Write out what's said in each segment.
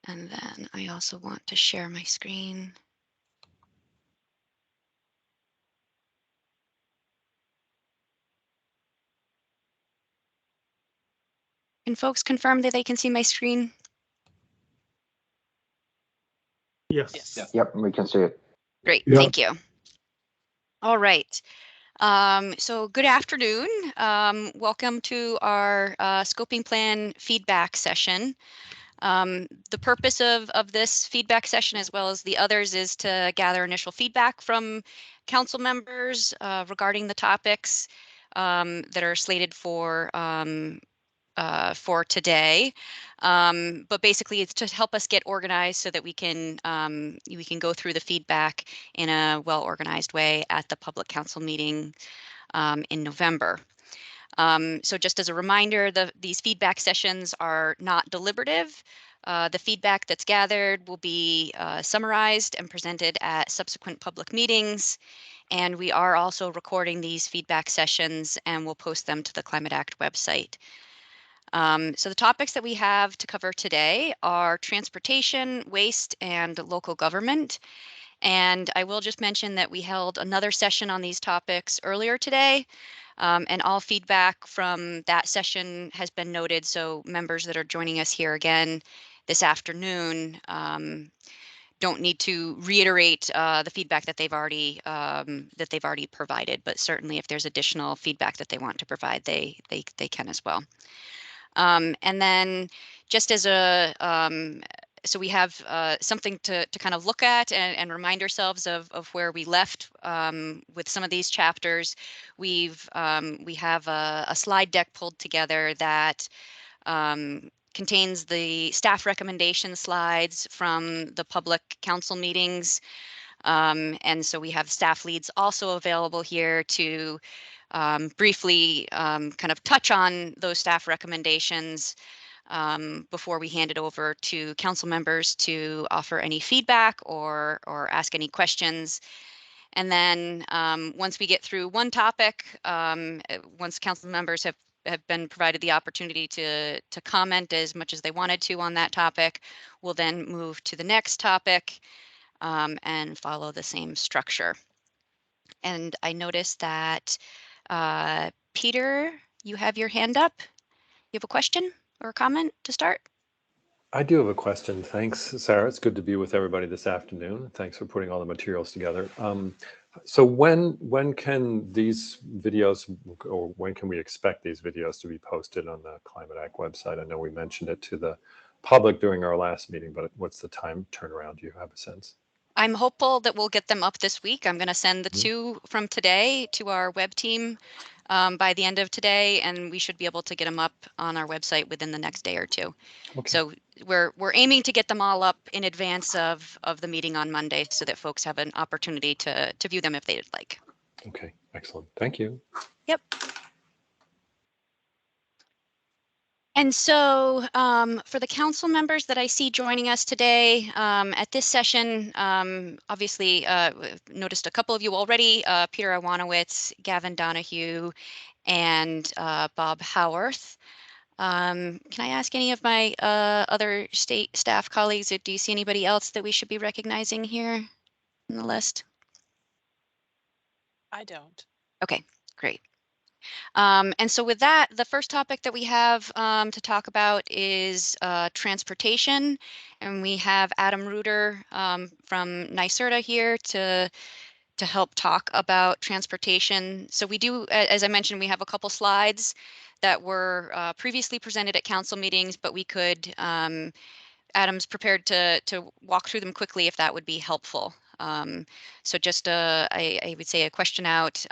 And then I also want to share my screen. Can folks confirm that they can see my screen? Yes. Yep, we can see it. Great, Yeah. thank you. All right. So good afternoon. Welcome to our scoping plan feedback session. The purpose of this feedback session, as well as the others, is to gather initial feedback from council members regarding the topics that are slated for today. But basically it's to help us get organized so that we can go through the feedback in a well-organized way at the public council meeting in November. So just as a reminder, these feedback sessions are not deliberative. The feedback that's gathered will be summarized and presented at subsequent public meetings. And we are also recording these feedback sessions and we'll post them to the Climate Act website. So the topics that we have to cover today are transportation, waste, and local government. And I will just mention that we held another session on these topics earlier today, and all feedback from that session has been noted. So members that are joining us here again this afternoon don't need to reiterate the feedback that they've already provided, but certainly if there's additional feedback that they want to provide, they can as well. And then just as a so we have something to kind of look at and remind ourselves of where we left with some of these chapters. We have a slide deck pulled together that contains the staff recommendation slides from the public council meetings. And so we have staff leads also available here to briefly kind of touch on those staff recommendations before we hand it over to council members to offer any feedback or ask any questions. And then once we get through one topic, once council members have been provided the opportunity to comment as much as they wanted to on that topic, we'll then move to the next topic and follow the same structure. And I noticed that Peter, you have your hand up. You have a question or a comment to start? I do have a question. Thanks, Sarah. It's good to be with everybody this afternoon. Thanks for putting all the materials together. So when can these videos, or when can we expect these videos to be posted on the Climate Act website? I know we mentioned it to the public during our last meeting, but what's the time turnaround? Do you have a sense? I'm hopeful that we'll get them up this week. I'm going to send the two from today to our web team by the end of today, and we should be able to get them up on our website within the next day or two. Okay. So we're aiming to get them all up in advance of the meeting on Monday so that folks have an opportunity to view them if they'd like. Okay, excellent. Thank you. Yep. And so for the council members that I see joining us today at this session, obviously noticed a couple of you already, Peter Iwanowitz, Gavin Donahue, and Bob Howarth. Can I ask any of my other state staff colleagues, do you see anybody else that we should be recognizing here in the list? I don't. Okay, great. And so with that, the first topic that we have to talk about is transportation. And we have Adam Reuter from NYSERDA here to help talk about transportation. So we do, as I mentioned, we have a couple slides that were previously presented at council meetings, but we could, Adam's prepared to walk through them quickly if that would be helpful. So just I would say a question out.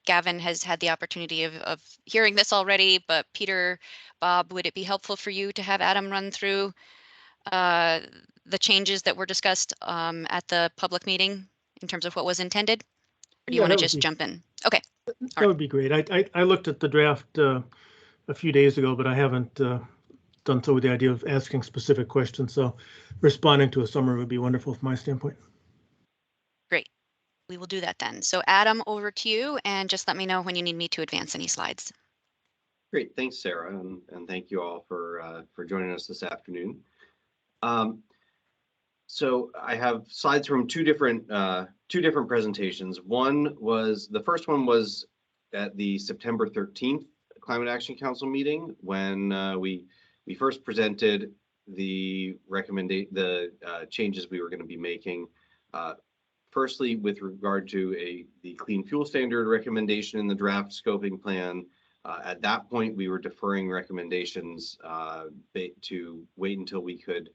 Gavin has had the opportunity of hearing this already, but Peter, Bob, would it be helpful for you to have Adam run through the changes that were discussed at the public meeting in terms of what was intended? Or do you want to just jump in? Okay. That would be great. I looked at the draft a few days ago, but I haven't done so with the idea of asking specific questions. So responding to a summary would be wonderful from my standpoint. Great. We will do that then. So Adam, over to you, and just let me know when you need me to advance any slides. Great, thanks, Sarah, and thank you all for joining us this afternoon. So I have slides from two different presentations. The first one was at the September 13th Climate Action Council meeting when we first presented the changes we were going to be making. Firstly, with regard to the clean fuel standard recommendation in the draft scoping plan. At that point, we were deferring recommendations to wait until we could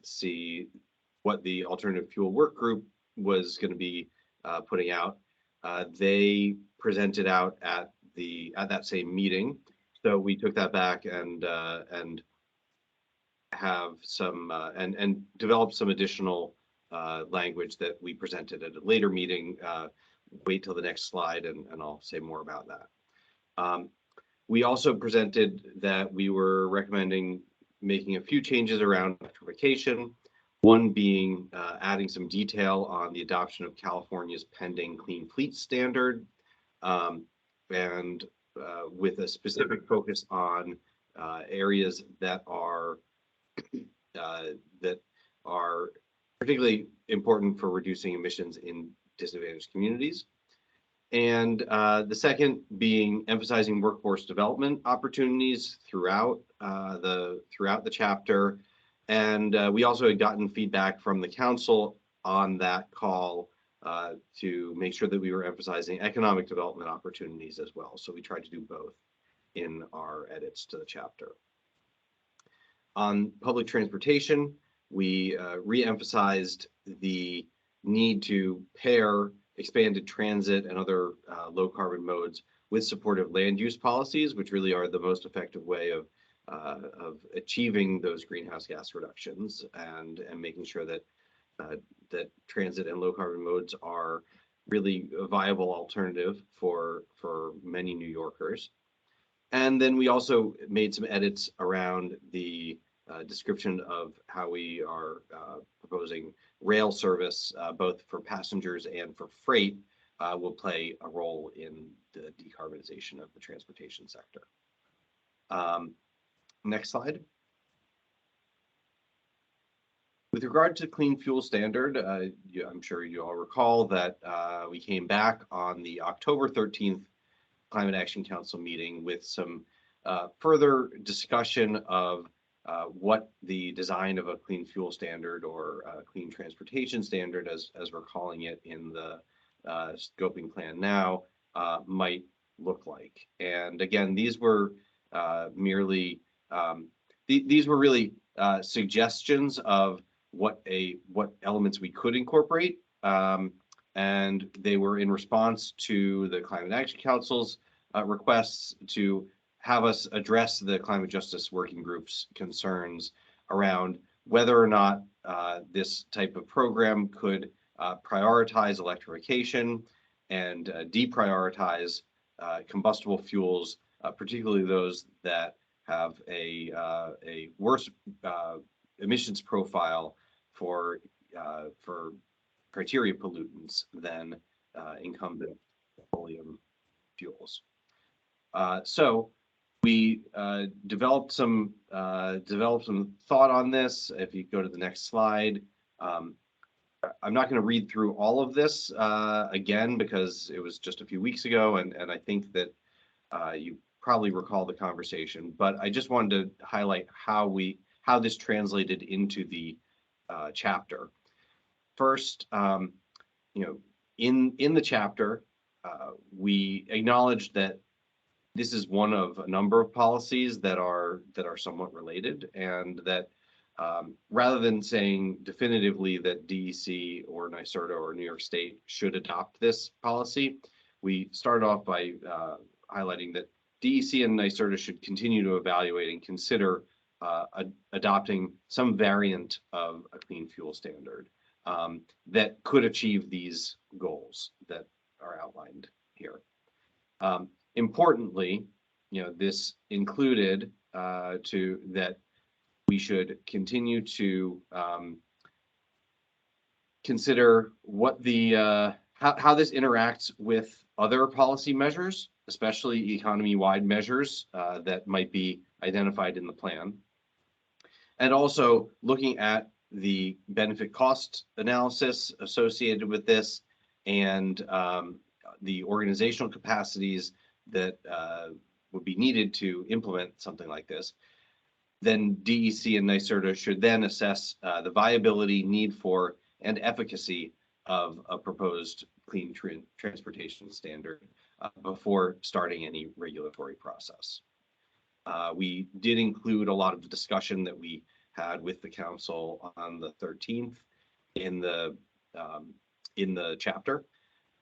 see what the alternative fuel work group was going to be putting out. They presented out at that same meeting, so we took that back and have some and developed some additional language that we presented at a later meeting. Wait till the next slide, and I'll say more about that. We also presented that we were recommending making a few changes around electrification, one being adding some detail on the adoption of California's pending Clean Fleet Standard, and with a specific focus on areas that are particularly important for reducing emissions in disadvantaged communities. And the second being emphasizing workforce development opportunities throughout the chapter. And we also had gotten feedback from the council on that call to make sure that we were emphasizing economic development opportunities as well. So we tried to do both in our edits to the chapter. On public transportation, we re-emphasized the need to pair expanded transit and other low carbon modes with supportive land use policies, which really are the most effective way of achieving those greenhouse gas reductions and making sure that that transit and low carbon modes are really a viable alternative for many New Yorkers. And then we also made some edits around the description of how we are proposing rail service, both for passengers and for freight, will play a role in the decarbonization of the transportation sector. Next slide. With regard to clean fuel standard, I'm sure you all recall that we came back on the October 13th Climate Action Council meeting with some further discussion of what the design of a clean fuel standard or clean transportation standard, as we're calling it in the scoping plan now, might look like. And again, these were merely these were really suggestions of what elements we could incorporate, and they were in response to the Climate Action Council's requests to have us address the climate justice working group's concerns around whether or not this type of program could prioritize electrification and deprioritize combustible fuels, particularly those that have a worse emissions profile for criteria pollutants than incumbent petroleum fuels. So we developed some thought on this. If you go to the next slide, I'm not going to read through all of this again because it was just a few weeks ago, and I think that you probably recall the conversation. But I just wanted to highlight how this translated into the chapter. First, in the chapter, we acknowledged that this is one of a number of policies that are somewhat related, and that rather than saying definitively that DEC or NYSERDA or New York State should adopt this policy, we started off by highlighting that DEC and NYSERDA should continue to evaluate and consider adopting some variant of a clean fuel standard that could achieve these goals that are outlined here. Importantly, this included that we should continue to consider what how this interacts with other policy measures, especially economy-wide measures that might be identified in the plan. and also looking at the benefit cost analysis associated with this and the organizational capacities that would be needed to implement something like this. Then DEC and NYSERDA should then assess the viability, need for, and efficacy of a proposed clean transportation standard before starting any regulatory process. We did include a lot of the discussion that we had with the council on the 13th in the chapter.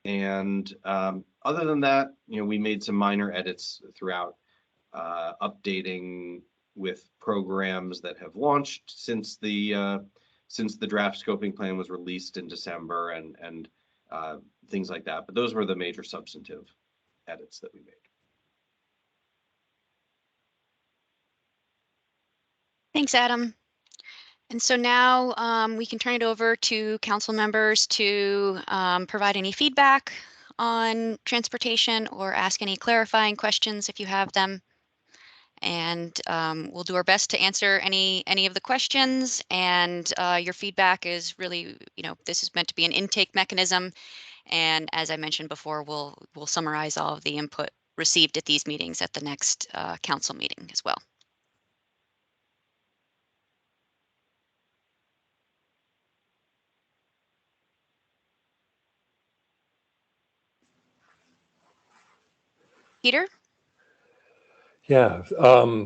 And other than that, we made some minor edits throughout, updating with programs that have launched since the draft scoping plan was released in December and things like that. But those were the major substantive edits that we made. Thanks, Adam. And so now we can turn it over to council members to provide any feedback on transportation or ask any clarifying questions if you have them. And we'll do our best to answer any of the questions. And your feedback is really, this is meant to be an intake mechanism. And as I mentioned before, we'll summarize all of the input received at these meetings at the next council meeting as well. Peter? Yeah,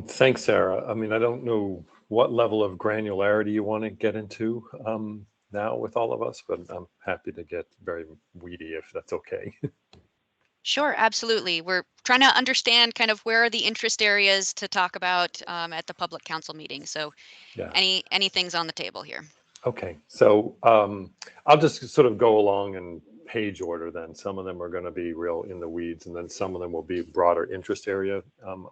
thanks, Sarah. I mean, I don't know what level of granularity you want to get into now with all of us, but I'm happy to get very weedy if that's okay. Sure, absolutely. We're trying to understand kind of where are the interest areas to talk about at the public council meeting. So Yeah. anything's on the table here. Okay, so I'll just sort of go along in page order then. Some of them are going to be real in the weeds, and then some of them will be broader interest area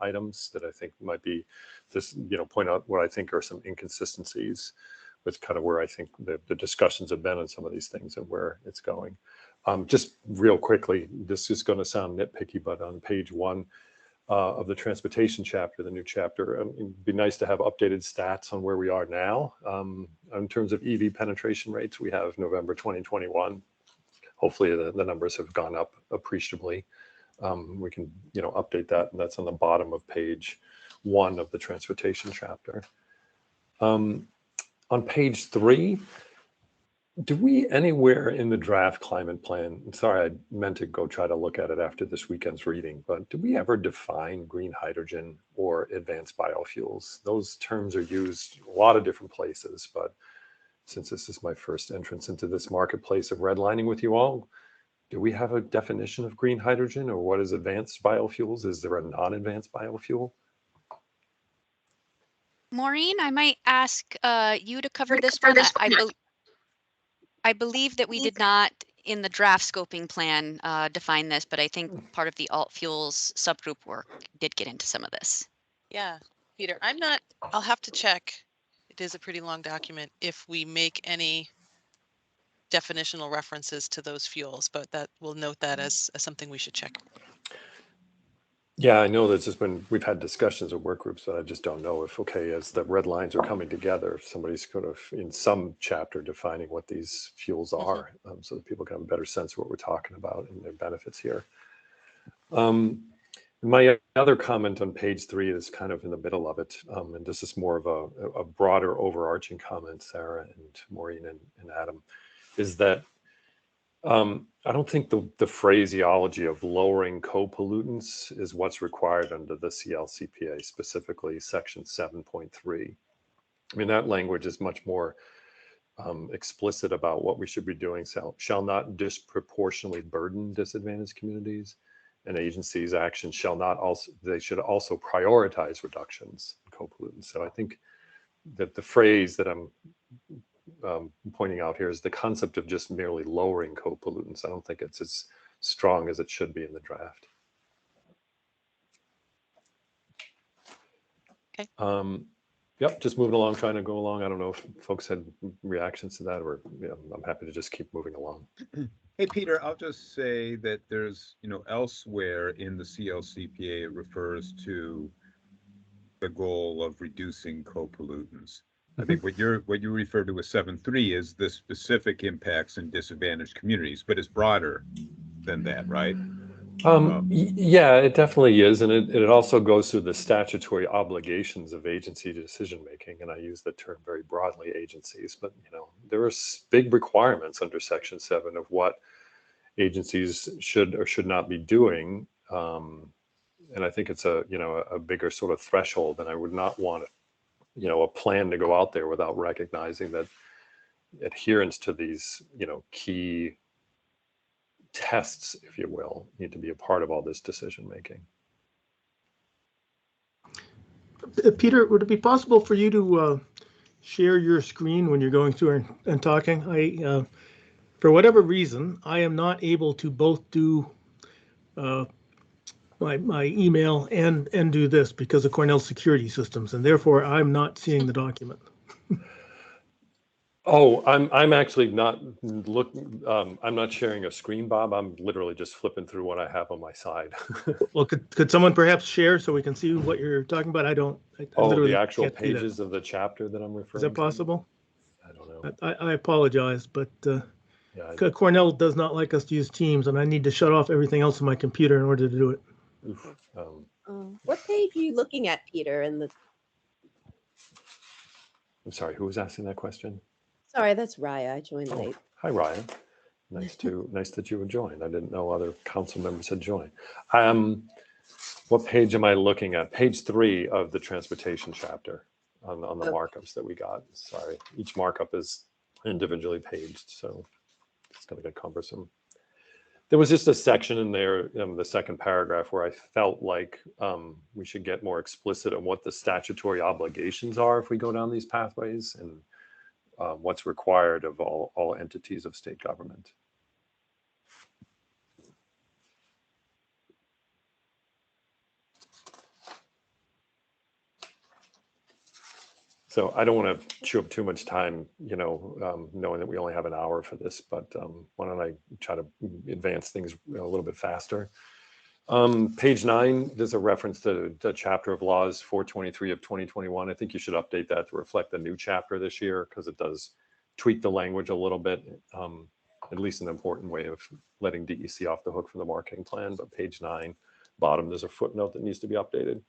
items that I think might be just, point out what I think are some inconsistencies with kind of where I think the discussions have been on some of these things and where it's going. Just real quickly, this is going to sound nitpicky, but on page 1 of the transportation chapter, the new chapter, it'd be nice to have updated stats on where we are now. In terms of EV penetration rates, we have November 2021. Hopefully the numbers have gone up appreciably. We can, update that, and that's on the bottom of page 1 of the transportation chapter. On page 3, do we anywhere in the draft climate plan, I'm sorry, I meant to go try to look at it after this weekend's reading, but do we ever define green hydrogen or advanced biofuels? Those terms are used a lot of different places, but since this is my first entrance into this marketplace of redlining with you all, do we have a definition of green hydrogen, or what is advanced biofuels? Is there a non-advanced biofuel? Maureen, I might ask you to cover this one. I believe that we did not in the draft scoping plan define this, but I think part of the alt fuels subgroup work did get into some of this. Yeah, Peter, I'll have to check. It is a pretty long document if we make any definitional references to those fuels, but we'll note that as something we should check. Yeah, I know we've had discussions of work groups, but I just don't know if, okay, as the red lines are coming together, if somebody's kind of in some chapter defining what these fuels are, so that people can have a better sense of what we're talking about and their benefits here. My other comment on page 3 is kind of in the middle of it, and this is more of a broader overarching comment, Sarah and Maureen and Adam, is that I don't think the phraseology of lowering co-pollutants is what's required under the CLCPA, specifically section 7.3. I mean, that language is much more explicit about what we should be doing. Shall not disproportionately burden disadvantaged communities, and agencies' actions they should also prioritize reductions in co-pollutants. So I think that the phrase that I'm pointing out here is the concept of just merely lowering co-pollutants. I don't think it's as strong as it should be in the draft. Okay. Yep, just moving along, trying to go along. I don't know if folks had reactions to that, or I'm happy to just keep moving along. Hey, Peter, I'll just say that there's, elsewhere in the CLCPA, it refers to the goal of reducing co-pollutants. I think what you refer to as 7.3 is the specific impacts in disadvantaged communities, but it's broader than that, right? Yeah, it definitely is. And it also goes through the statutory obligations of agency decision making. And I use the term very broadly, agencies, but there are big requirements under Section 7 of what agencies should or should not be doing. And I think it's a bigger sort of threshold, and I would not want a plan to go out there without recognizing that adherence to these key tests, if you will, need to be a part of all this decision making. Peter, would it be possible for you to share your screen when you're going through and talking? For whatever reason, I am not able to both do my email and do this because of Cornell security systems, and therefore I'm not seeing the document. Oh, I'm actually not looking. I'm not sharing a screen, Bob. I'm literally just flipping through what I have on my side. Well, could someone perhaps share so we can see what you're talking about? I literally the actual can't see that. pages of the chapter that I'm referring Is to? that possible? I don't know. I apologize, but Yeah, Cornell does not like us to use Teams, and I need to shut off everything else on my computer in order to do it. What page are you looking at, Peter? I'm sorry, who was asking that question? Sorry, that's Raya. I joined late. Hi, Ryan. Nice that you would join. I didn't know other council members had joined. What page am I looking at? Page 3 of the transportation chapter on the markups that we got. Sorry, each markup is individually paged, so it's going to get cumbersome. There was just a section in there, the second paragraph, where I felt like we should get more explicit on what the statutory obligations are if we go down these pathways, and what's required of all entities of state government. So I don't want to chew up too much time, knowing that we only have an hour for this, but why don't I try to advance things a little bit faster. Page 9, there's a reference to the chapter of laws 423 of 2021. I think you should update that to reflect the new chapter this year, because it does tweak the language a little bit, at least an important way of letting DEC off the hook for the marketing plan. But page 9, bottom, there's a footnote that needs to be updated.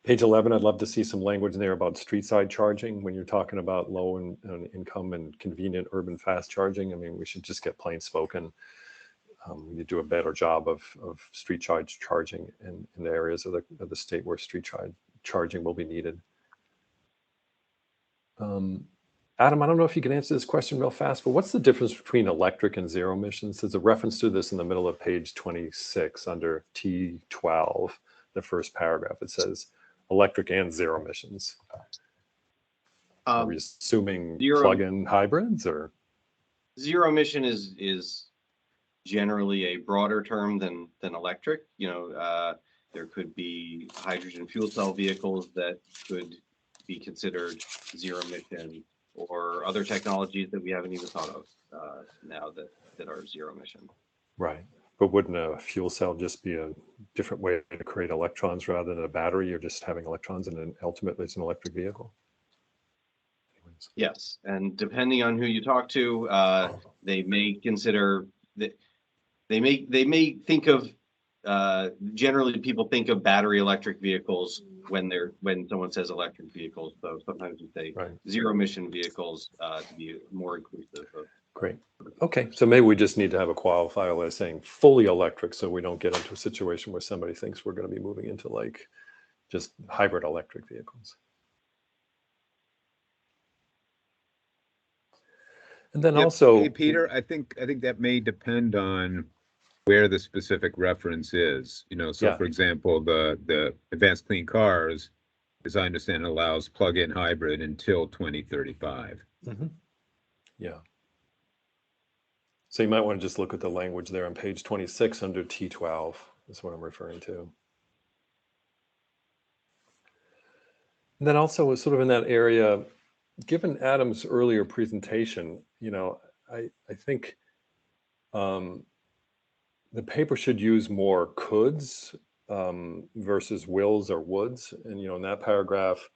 Page 11, I'd love to see some language in there about street side charging when you're talking about low income and convenient urban fast charging. I mean, we should just get plain spoken. We need to do a better job of street charging in the areas of the state where street charging will be needed. Adam, I don't know if you can answer this question real fast, but what's the difference between electric and zero emissions? There's a reference to this in the middle of page 26 under T12, the first paragraph. It says electric and zero emissions. Are we assuming plug-in hybrids, or? Zero emission is generally a broader term than electric. There could be hydrogen fuel cell vehicles that could be considered zero emission, or other technologies that we haven't even thought of now that are zero emission. Right. But wouldn't a fuel cell just be a different way to create electrons rather than a battery? You're just having electrons, and then ultimately it's an electric vehicle? Anyways. Yes, and depending on who you talk to, they may consider that they may think of generally people think of battery electric vehicles when someone says electric vehicles. So sometimes we say zero emission vehicles to be more inclusive of. Great. Okay, so maybe we just need to have a qualifier list saying fully electric, so we don't get into a situation where somebody thinks we're going to be moving into like just hybrid electric vehicles. And then also, hey, Peter, I think that may depend on where the specific reference is. So for example, the Advanced Clean Cars, as I understand, allows plug-in hybrid until 2035. Mm-hmm. Yeah. So you might want to just look at the language there on page 26 under T12 is what I'm referring to. And then also sort of in that area, given Adam's earlier presentation, I think the paper should use more coulds versus wills or woulds. And, in that paragraph,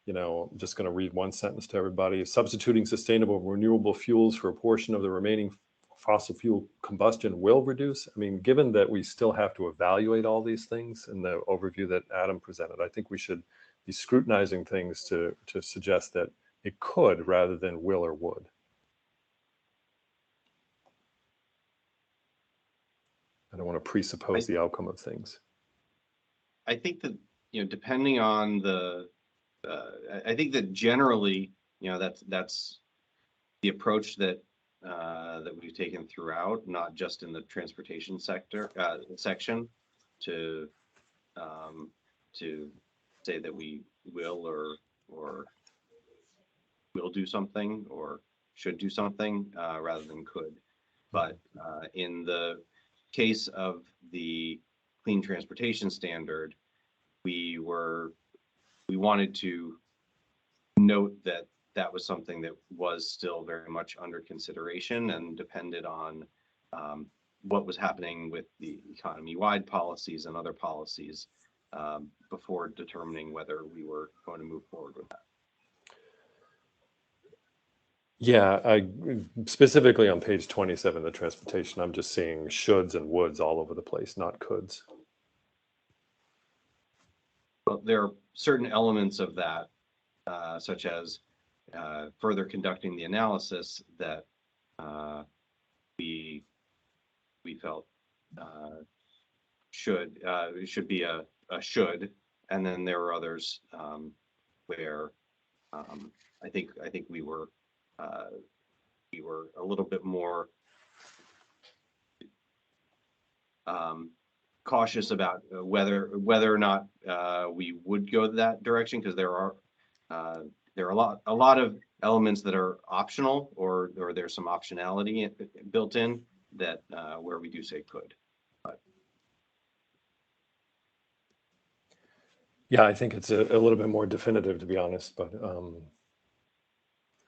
You know, I'm just going to read one sentence to everybody. Substituting sustainable renewable fuels for a portion of the remaining fossil fuel combustion will reduce. I mean, given that we still have to evaluate all these things in the overview that Adam presented, I think we should be scrutinizing things to suggest that it could rather than will or would. I don't want to presuppose the outcome of things. I think that, you know, depending on the, I think that generally, you know, that's the approach that that we've taken throughout, not just in the transportation sector section, to say that we will or will do something or should do something rather than could. But in the case of the Clean Transportation Standard, we wanted to note that that was something that was still very much under consideration and depended on what was happening with the economy-wide policies and other policies before determining whether we were going to move forward with that. Yeah, I specifically on page 27, the transportation, I'm just seeing shoulds and woulds all over the place, not coulds. But there are certain elements of that, such as further conducting the analysis, that we felt should be a should, and then there were others where I think we were a little bit more cautious about whether or not we would go that direction, because there are a lot of elements that are optional, or there's some optionality built in that where we do say could. But yeah, I think it's a little bit more definitive, to be honest, but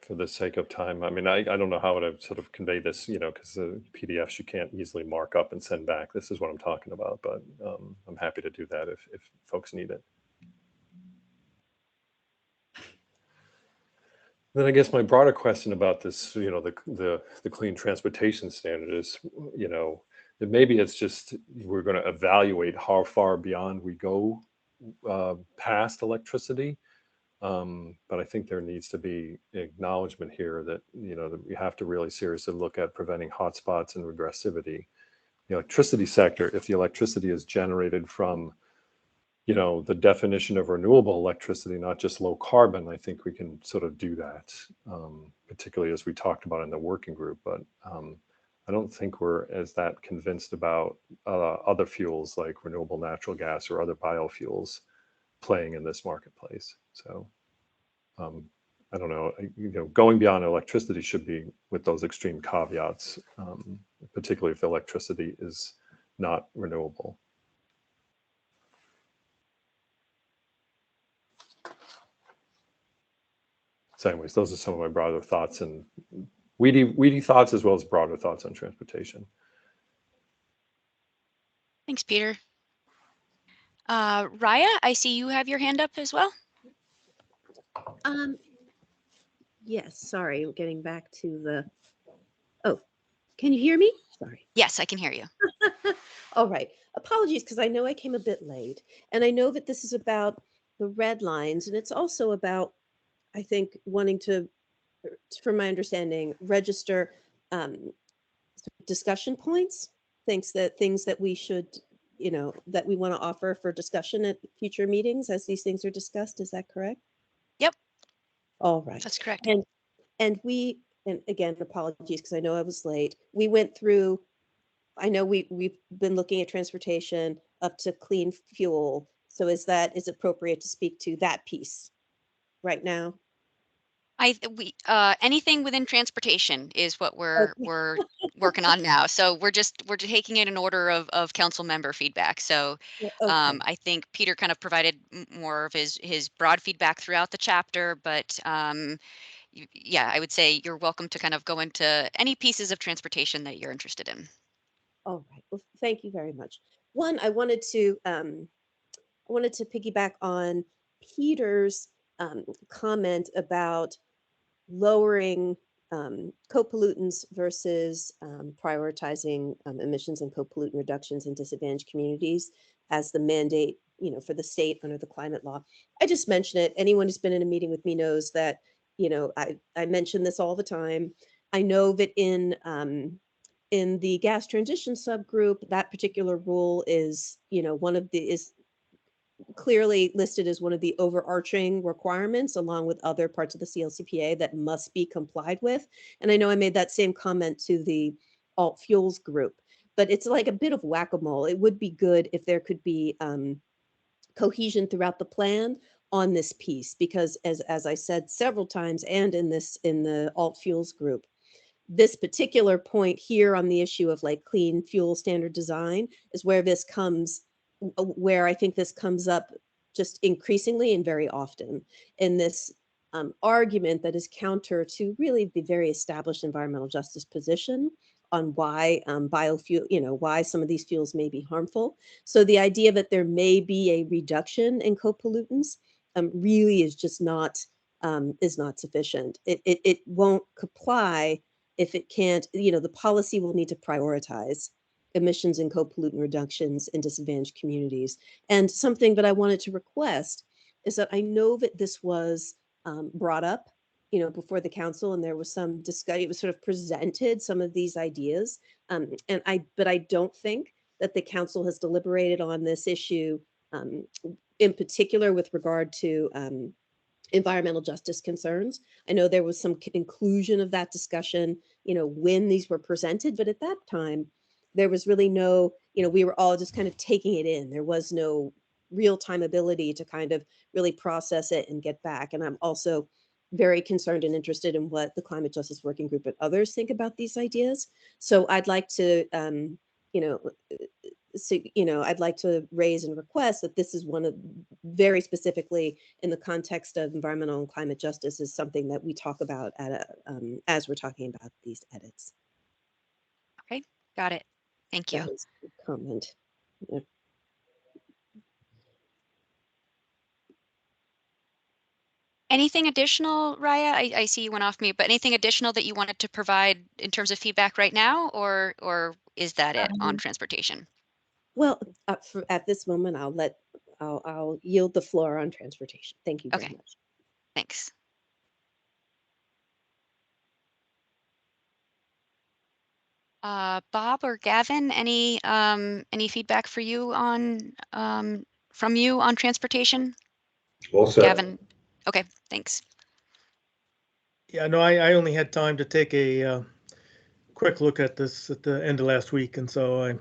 for the sake of time, I mean, I don't know how to sort of convey this, you know, because the PDFs you can't easily mark up and send back. This is what I'm talking about, but I'm happy to do that if folks need it. Then I guess my broader question about this, you know, the Clean Transportation Standard is, you know, that maybe it's just we're going to evaluate how far beyond we go past electricity. But I think there needs to be acknowledgement here that, you know, that we have to really seriously look at preventing hotspots and regressivity. The electricity sector, if the electricity is generated from, you know, the definition of renewable electricity, not just low carbon, I think we can sort of do that, particularly as we talked about in the working group. But I don't think we're as that convinced about other fuels like renewable natural gas or other biofuels playing in this marketplace. So I don't know, you know, going beyond electricity should be with those extreme caveats, particularly if electricity is not renewable. So anyways, those are some of my broader thoughts, and weedy thoughts as well as broader thoughts on transportation. Thanks, Peter. Raya, I see you have your hand up as well. Yes, sorry, I'm getting back to the, oh, can you hear me? Sorry. Yes, I can hear you. All right. Apologies, because I know I came a bit late, and I know that this is about the red lines, and it's also about, I think, wanting to, from my understanding, register discussion points, things that we should, you know, that we want to offer for discussion at future meetings as these things are discussed. Is that correct? Yep. All right. That's correct. And again, apologies, because I know I was late. We went through, I know we've been looking at transportation up to clean fuel. So is it appropriate to speak to that piece right now? Anything within transportation is what we're working on now. So we're taking it in order of council member feedback. So Okay. I think Peter kind of provided more of his broad feedback throughout the chapter, but yeah, I would say you're welcome to kind of go into any pieces of transportation that you're interested in. All right. Well, thank you very much. One, I wanted to piggyback on Peter's comment about lowering co-pollutants versus prioritizing emissions and co-pollutant reductions in disadvantaged communities as the mandate, for the state under the climate law. I just mention it. Anyone who's been in a meeting with me knows that, I mention this all the time. I know that in the gas transition subgroup, that particular rule is, is clearly listed as one of the overarching requirements, along with other parts of the CLCPA that must be complied with. And I know I made that same comment to the alt fuels group, but it's like a bit of whack-a-mole. It would be good if there could be cohesion throughout the plan on this piece, because as I said several times, and in the alt fuels group, this particular point here on the issue of like clean fuel standard design is where this comes, where I think this comes up just increasingly and very often in this argument that is counter to really the very established environmental justice position on why biofuel, why some of these fuels may be harmful. So the idea that there may be a reduction in co-pollutants really is just not sufficient. It won't comply if it can't, the policy will need to prioritize emissions and co-pollutant reductions in disadvantaged communities. And something that I wanted to request is that I know that this was brought up, before the council, and there was some discussion, it was sort of presented, some of these ideas. But I don't think that the council has deliberated on this issue in particular with regard to environmental justice concerns. I know there was some inclusion of that discussion, when these were presented, but at that time, there was really no, we were all just kind of taking it in. There was no real-time ability to kind of really process it and get back. And I'm also very concerned and interested in what the Climate Justice Working Group and others think about these ideas. So I'd like to, I'd like to raise and request that this is one of, very specifically in the context of environmental and climate justice, is something that we talk about as we're talking about these edits. Okay, got it. Thank you. That was a comment. Yeah. Anything additional, Raya? I see you went off mute, but anything additional that you wanted to provide in terms of feedback right now, or is that it on transportation? Well, at this moment, I'll yield the floor on transportation. Thank you very much. Thanks. Bob or Gavin, any feedback for you on from you on transportation? All set. Gavin. Okay, thanks. Yeah, no, I only had time to take a quick look at this at the end of last week, and so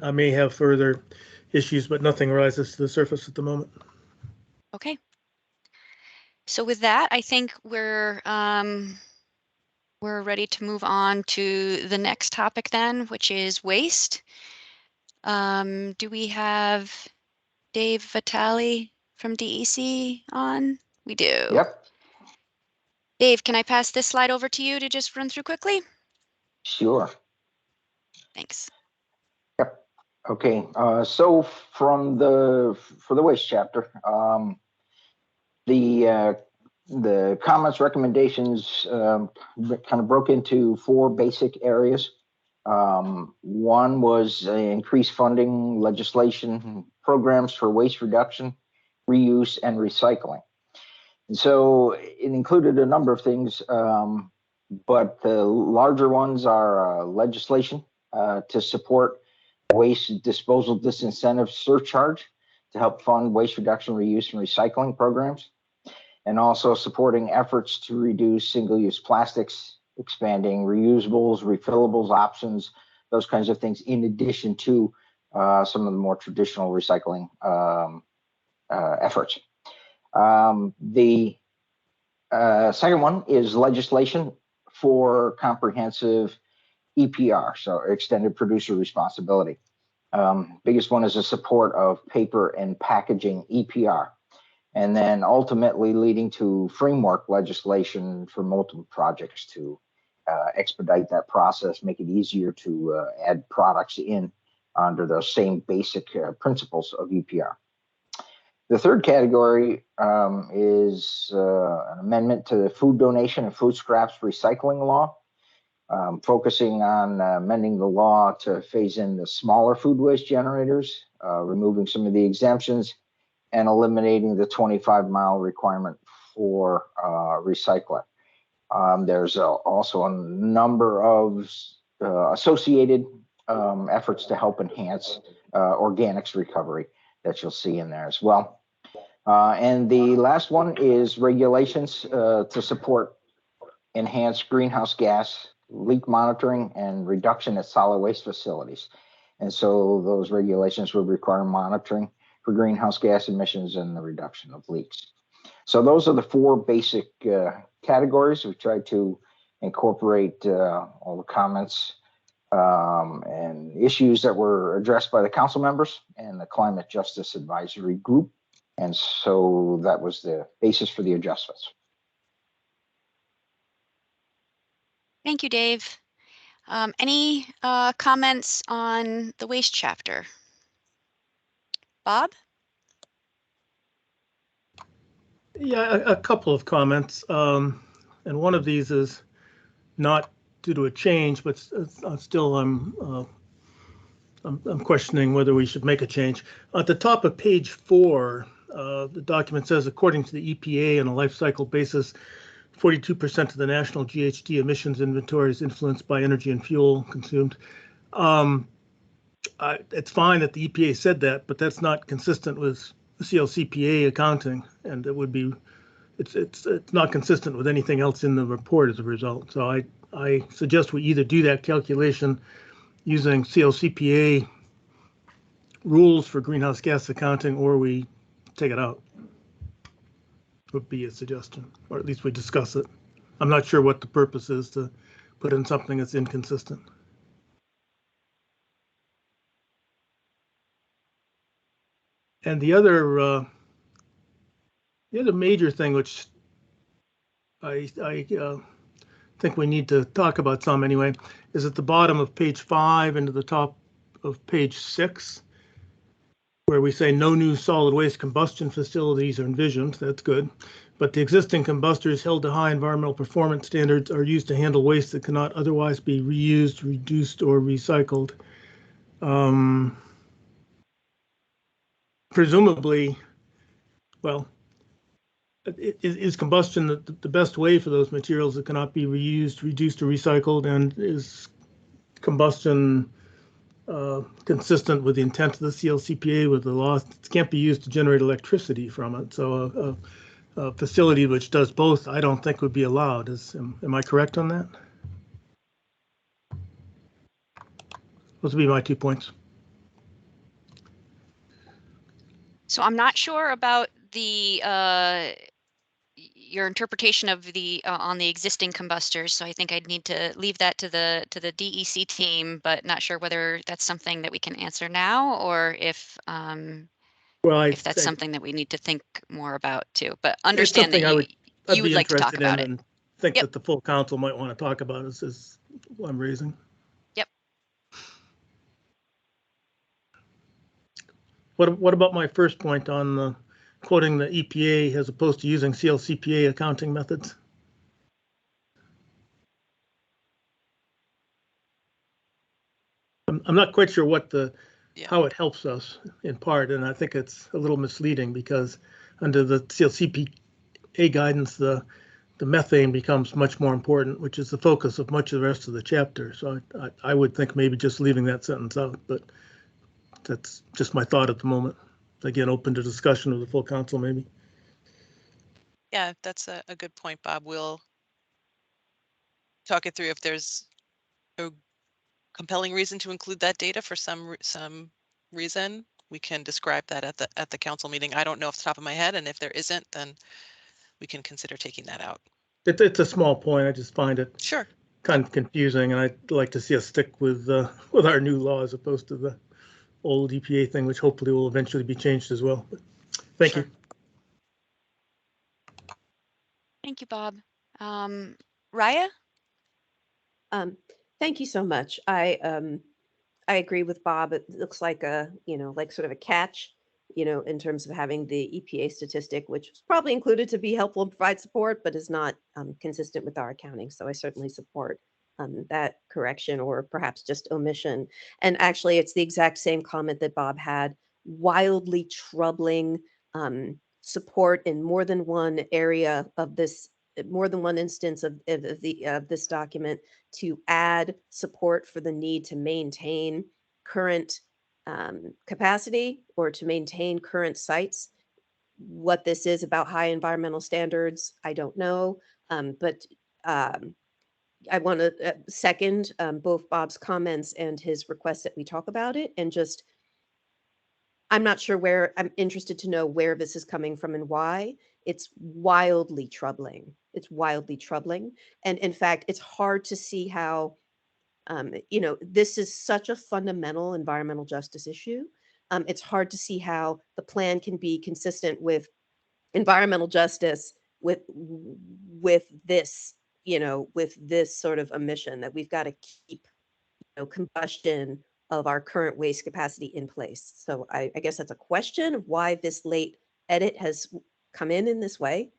I may have further issues, but nothing rises to the surface at the moment. Okay. So with that, I think we're ready to move on to the next topic then, which is waste. Do we have Dave Vitale from DEC on? We do. Yep. Dave, can I pass this slide over to you to just run through quickly? Sure. Thanks. Yep. Okay. So for the waste chapter, the comments, recommendations kind of broke into 4 basic areas. One was increased funding, legislation, programs for waste reduction, reuse, and recycling. And so it included a number of things, but the larger ones are legislation to support waste disposal disincentive surcharge to help fund waste reduction, reuse, and recycling programs, and also supporting efforts to reduce single-use plastics, expanding reusables, refillables options, those kinds of things, in addition to some of the more traditional recycling efforts. The second one is legislation for comprehensive EPR, so extended producer responsibility. Biggest one is the support of paper and packaging EPR, and then ultimately leading to framework legislation for multiple projects to expedite that process, make it easier to add products in under those same basic principles of EPR. The third category is an amendment to the food donation and food scraps recycling law, focusing on amending the law to phase in the smaller food waste generators, removing some of the exemptions, and eliminating the 25-mile requirement for recycling. There's also a number of associated efforts to help enhance organics recovery that you'll see in there as well. And the last one is regulations to support enhanced greenhouse gas leak monitoring and reduction at solid waste facilities. And so those regulations would require monitoring for greenhouse gas emissions and the reduction of leaks. So those are the four basic categories. We tried to incorporate all the comments and issues that were addressed by the council members and the Climate Justice Advisory Group. And so that was the basis for the adjustments. Thank you, Dave. Any comments on the waste chapter? Bob? Yeah, a couple of comments. And one of these is not due to a change, but still I'm questioning whether we should make a change. At the top of page 4, the document says, according to the EPA on a life cycle basis, 42% of the national GHG emissions inventory is influenced by energy and fuel consumed. It's fine that the EPA said that, but that's not consistent with CLCPA accounting, and it would be, it's not consistent with anything else in the report as a result. So I suggest we either do that calculation using CLCPA rules for greenhouse gas accounting, or we take it out. Would be a suggestion, or at least we discuss it. I'm not sure what the purpose is to put in something that's inconsistent. And the other major thing, which I think we need to talk about some anyway, is at the bottom of page 5 into the top of page 6, where we say no new solid waste combustion facilities are envisioned. That's good. But the existing combustors held to high environmental performance standards are used to handle waste that cannot otherwise be reused, reduced, or recycled. Presumably, well, is combustion the best way for those materials that cannot be reused, reduced, or recycled? And is combustion consistent with the intent of the CLCPA with the law? It can't be used to generate electricity from it. So a facility which does both, I don't think would be allowed. Am I correct on that? Those would be my 2 points. So I'm not sure about the your interpretation of the on the existing combustors. So I think I'd need to leave that to the DEC team, but not sure whether that's something that we can answer now, or if if that's something that we need to think more about too. But understand that you would like to talk about it. And think that the full council might want to talk about it, is what I'm raising. Yep. What about my first point on quoting the EPA as opposed to using CLCPA accounting methods? I'm not quite sure what how it helps us in part, and I think it's a little misleading because under the CLCPA guidance, the methane becomes much more important, which is the focus of much of the rest of the chapter. So I would think maybe just leaving that sentence out, but that's just my thought at the moment. Again, open to discussion with the full council, maybe. Yeah, that's a good point, Bob. We'll talk it through. If there's a compelling reason to include that data for some reason, we can describe that at the council meeting. I don't know off the top of my head, and if there isn't, then we can consider taking that out. It's a small point. I just find it kind of confusing, and I'd like to see us stick with our new law as opposed to the old EPA thing, which hopefully will eventually be changed as well. But thank you. Thank you, Bob. Raya? Thank you so much. I agree with Bob. It looks like like sort of a catch you know, in terms of having the EPA statistic, which was probably included to be helpful and provide support, but is not consistent with our accounting. So I certainly support that correction or perhaps just omission. And actually, it's the exact same comment that Bob had, wildly troubling support in more than one area of this, more than one instance of this document, to add support for the need to maintain current capacity or to maintain current sites. What this is about high environmental standards, I don't know. But I want to second both Bob's comments and his request that we talk about it. And just, I'm not sure where, I'm interested to know where this is coming from and why. It's wildly troubling. It's wildly troubling. And in fact, it's hard to see how, you know, this is such a fundamental environmental justice issue. It's hard to see how the plan can be consistent with environmental justice with this, you know, with this sort of omission that we've got to keep, you know, combustion of our current waste capacity in place. So I guess that's a question of why this late edit has come in this way.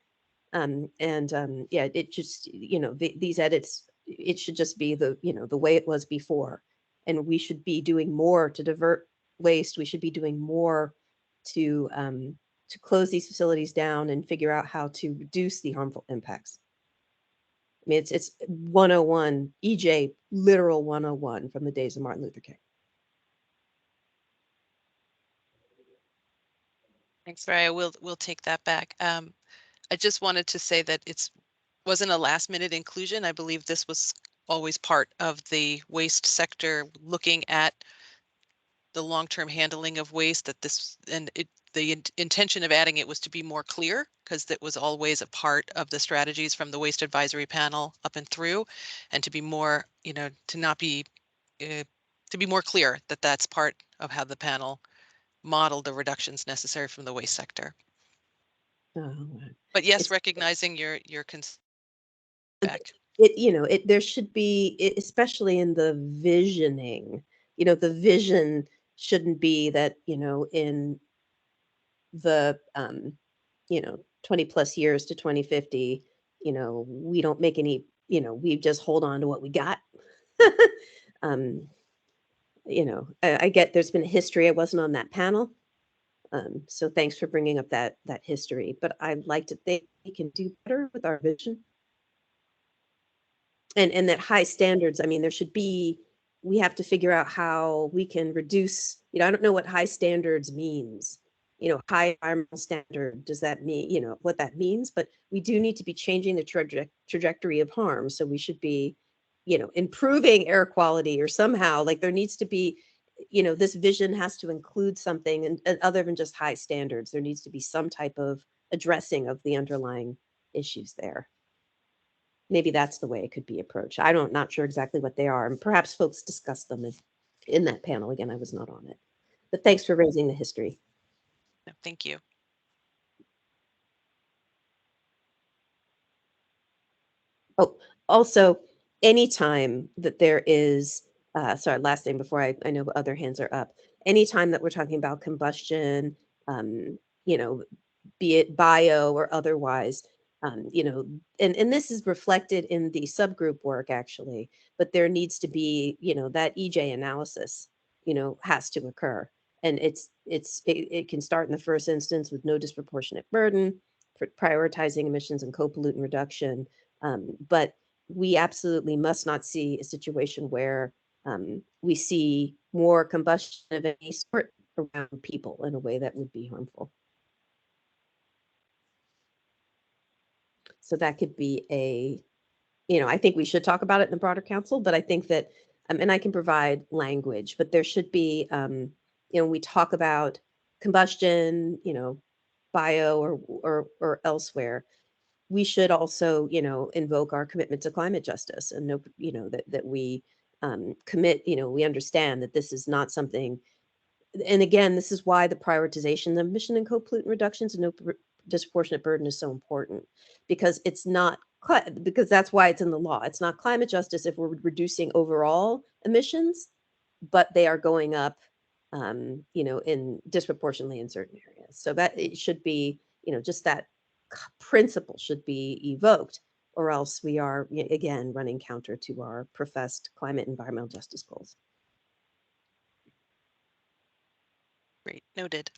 Yeah, it just, you know, these edits, it should just be the, you know, the way it was before. And we should be doing more to divert waste. We should be doing more to close these facilities down and figure out how to reduce the harmful impacts. I mean, it's 101, EJ, literal 101 from the days of Martin Luther King. Thanks, Raya. We'll take that back. I just wanted to say that wasn't a last minute inclusion. I believe this was always part of the waste sector looking at the long-term handling of waste, that this, and the intention of adding it was to be more clear, because that was always a part of the strategies from the waste advisory panel up and through, and to be more, you know, to not be, to be more clear that that's part of how the panel modeled the reductions necessary from the waste sector. But yes, recognizing your concern. It, you know, there should be, especially in the visioning, you know, the vision shouldn't be that, you know, in the, you know, 20 plus years to 2050, you know, we don't make any, you know, we just hold on to what we got. You know, I get there's been a history. I wasn't on that panel. So thanks for bringing up that history, but I'd like to think we can do better with our vision. And that high standards, I mean, there should be, we have to figure out how we can reduce, you know, I don't know what high standards means. You know, high environmental standard, does that mean, you know, what that means? But we do need to be changing the trajectory of harm. So we should be, you know, improving air quality or somehow, like there needs to be, you know, this vision has to include something and other than just high standards. There needs to be some type of addressing of the underlying issues there. Maybe that's the way it could be approached. Not sure exactly what they are, and perhaps folks discussed them in that panel. Again, I was not on it, but thanks for raising the history. No, thank you. Oh, also, anytime that there is, sorry, last thing before I know other hands are up. Anytime that we're talking about combustion, you know, be it bio or otherwise, you know, and this is reflected in the subgroup work actually, but there needs to be, you know, that EJ analysis, you know, has to occur. And it can start in the first instance with no disproportionate burden, for prioritizing emissions and co-pollutant reduction. But we absolutely must not see a situation where we see more combustion of any sort around people in a way that would be harmful. So that could be a, you know, I think we should talk about it in the broader council, but I think that, and I can provide language, but there should be, you know, we talk about combustion, you know, bio or elsewhere. We should also, you know, invoke our commitment to climate justice and know, you know, that we commit, you know, we understand that this is not something, and again, this is why the prioritization of emission and co-pollutant reductions and no disproportionate burden is so important, because it's not, because that's why it's in the law. It's not climate justice if we're reducing overall emissions, but they are going up you know, in disproportionately in certain areas. So that it should be, you know, just that principle should be evoked, or else we are again running counter to our professed climate environmental justice goals. Great, noted.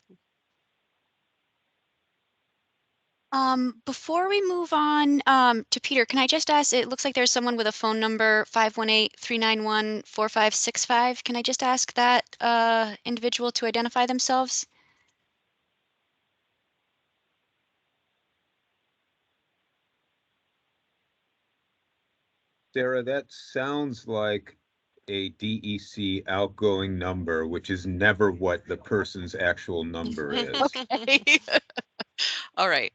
Before we move on to Peter, can I just ask, it looks like there's someone with a phone number 518-391-4565. Can I just ask that individual to identify themselves? Sarah, that sounds like a DEC outgoing number, which is never what the person's actual number is. Okay. All right.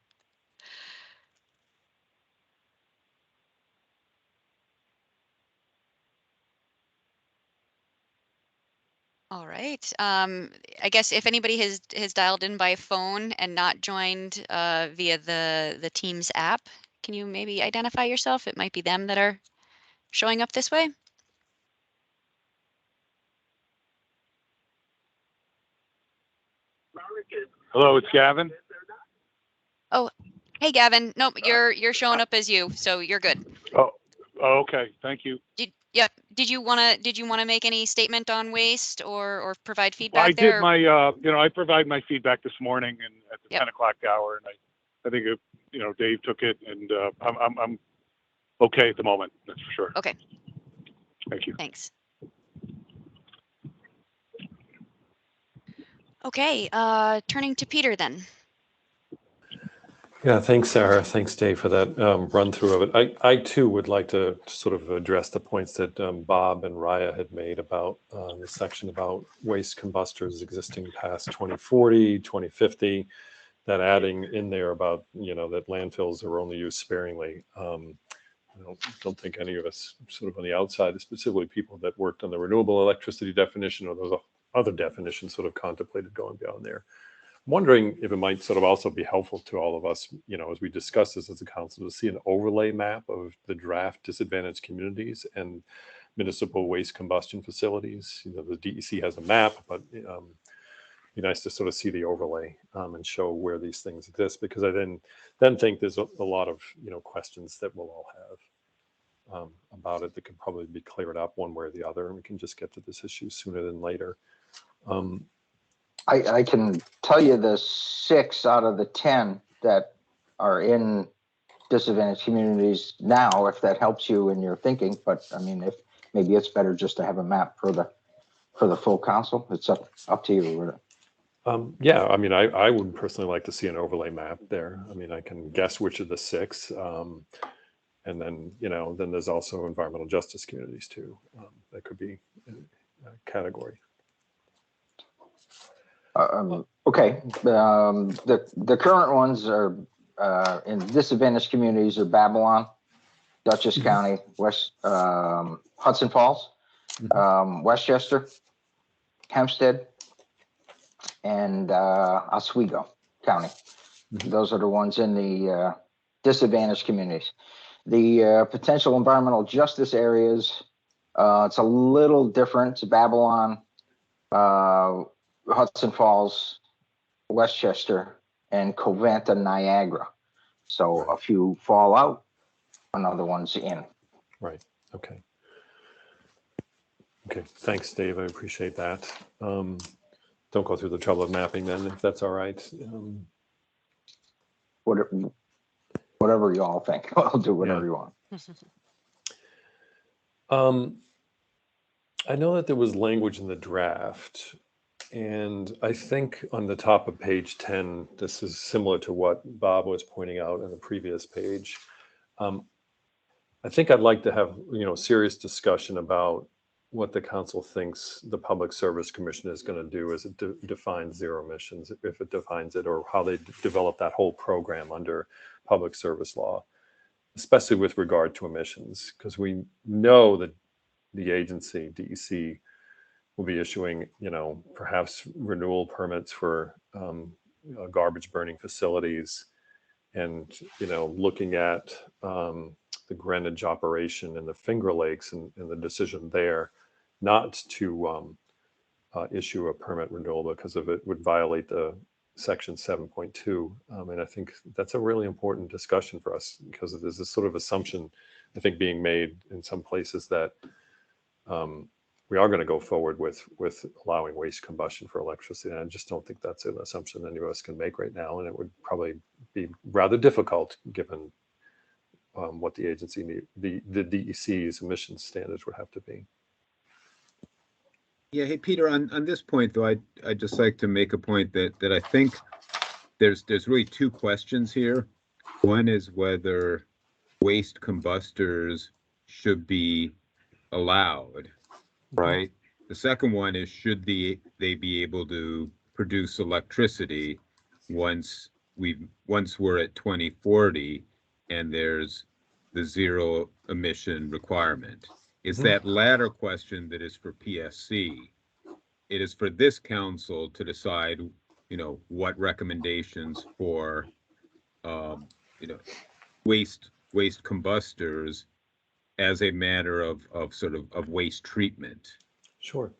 All right. I guess if anybody has dialed in by phone and not joined via the Teams app, can you maybe identify yourself? It might be them that are showing up this way. Hello, it's Gavin. Oh, hey Gavin. Nope, you're showing up as you, so you're good. Oh, okay. Thank you. Did you wanna make any statement on waste or provide Well, feedback I there? did my, I provide my feedback this morning and at the Yep. 10 o'clock hour, and I think, Dave took it, and I'm okay at the moment. That's for sure. Okay. Thank you. Thanks. Okay, turning to Peter then. Yeah, thanks, Sarah. Thanks, Dave, for that run through of it. I too would like to sort of address the points that Bob and Raya had made about the section about waste combustors existing past 2040, 2050, that adding in there about, that landfills are only used sparingly. I don't think any of us sort of on the outside, specifically people that worked on the renewable electricity definition or those other definitions sort of contemplated going beyond there. I'm wondering if it might sort of also be helpful to all of us, as we discuss this as a council, to see an overlay map of the draft disadvantaged communities and municipal waste combustion facilities. The DEC has a map, but it'd be nice to sort of see the overlay and show where these things exist, because I then think there's a lot of questions that we'll all have about it that could probably be cleared up one way or the other, and we can just get to this issue sooner than later. I can tell you the 6 out of the 10 that are in disadvantaged communities now, if that helps you in your thinking. But I mean, if maybe it's better just to have a map for the full council. It's up to you. Yeah, I mean, I would personally like to see an overlay map there. I mean, I can guess which of the 6, and then then there's also environmental justice communities too. That could be a category. Okay, the current ones are in disadvantaged communities are Babylon, Dutchess County, West Hudson Falls, Westchester, Hempstead, and Oswego County. Those are the ones in the disadvantaged communities. The potential environmental justice areas, it's a little different. It's Babylon, Hudson Falls, Westchester, and Covanta, Niagara. So a few fall out, another one's in. Right. Okay. Okay. Thanks, Dave. I appreciate that. Don't go through the trouble of mapping then, if that's all right. Whatever you all think. I'll do whatever you want. I know that there was language in the draft, and I think on the top of page 10, this is similar to what Bob was pointing out in the previous page. I think I'd like to have, serious discussion about what the council thinks the Public Service Commission is going to do as it defines zero emissions, if it defines it, or how they develop that whole program under public service law, especially with regard to emissions, because we know that the agency, DEC, will be issuing, perhaps renewal permits for garbage burning facilities, and, looking at the Greenwich operation in the Finger Lakes and the decision there not to issue a permit renewal because of it would violate the section 7.2. And I think that's a really important discussion for us because there's this sort of assumption, I think, being made in some places that we are going to go forward with allowing waste combustion for electricity. And I just don't think that's an assumption any of us can make right now. And it would probably be rather difficult given what the agency need, the DEC's emissions standards would have to be. Yeah, hey, Peter, on this point, though, I'd just like to make a point that I think there's really two questions here. One is whether waste combustors should be allowed, right? The second one is should they be able to produce electricity once we're at 2040 and there's the zero emission requirement. It's that latter question that is for PSC. It is for this council to decide, what recommendations for, waste combustors as a matter of waste treatment. Sure.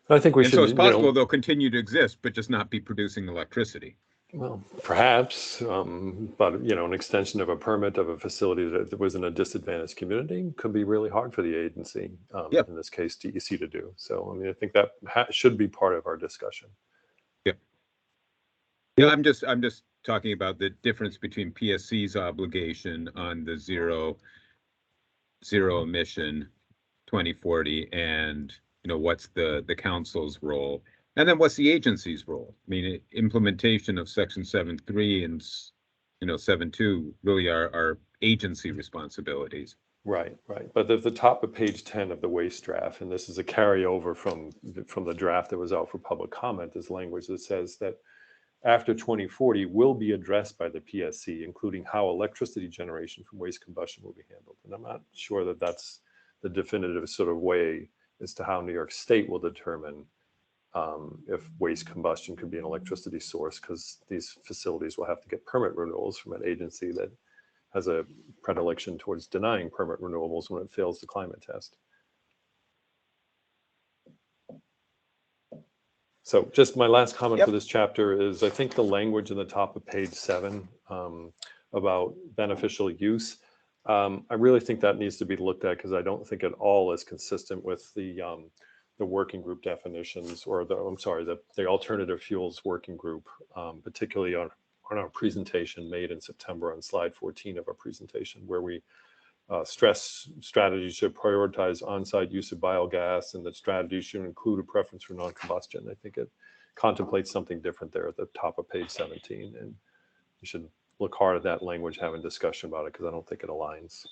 I think we should. So it's possible they'll continue to exist, but just not be producing electricity. Well, perhaps, but an extension of a permit of a facility that was in a disadvantaged community could be really hard for the agency, in this case, DEC to do. So, I mean, I think that should be part of our discussion. Yeah. Yeah, I'm just talking about the difference between PSC's obligation on the zero emission 2040 and what's the council's role. And then what's the agency's role? I mean, implementation of section 7.3 and 7.2 really are agency responsibilities. Right. But at the top of page 10 of the waste draft, and this is a carryover from the draft that was out for public comment, is language that says that after 2040 will be addressed by the PSC, including how electricity generation from waste combustion will be handled. And I'm not sure that that's the definitive sort of way as to how New York State will determine if waste combustion could be an electricity source, because these facilities will have to get permit renewals from an agency that has a predilection towards denying permit renewals when it fails the climate test. So just my last comment for this chapter is I think the language in the top of page 7 about beneficial use, I really think that needs to be looked at because I don't think at all is consistent with the working group definitions, or the alternative fuels working group, particularly on our presentation made in September on slide 14 of our presentation, where we stress strategies should prioritize on-site use of biogas, and that strategies should include a preference for non-combustion. I think it contemplates something different there at the top of page 17, and we should look hard at that language, having discussion about it, because I don't think it aligns.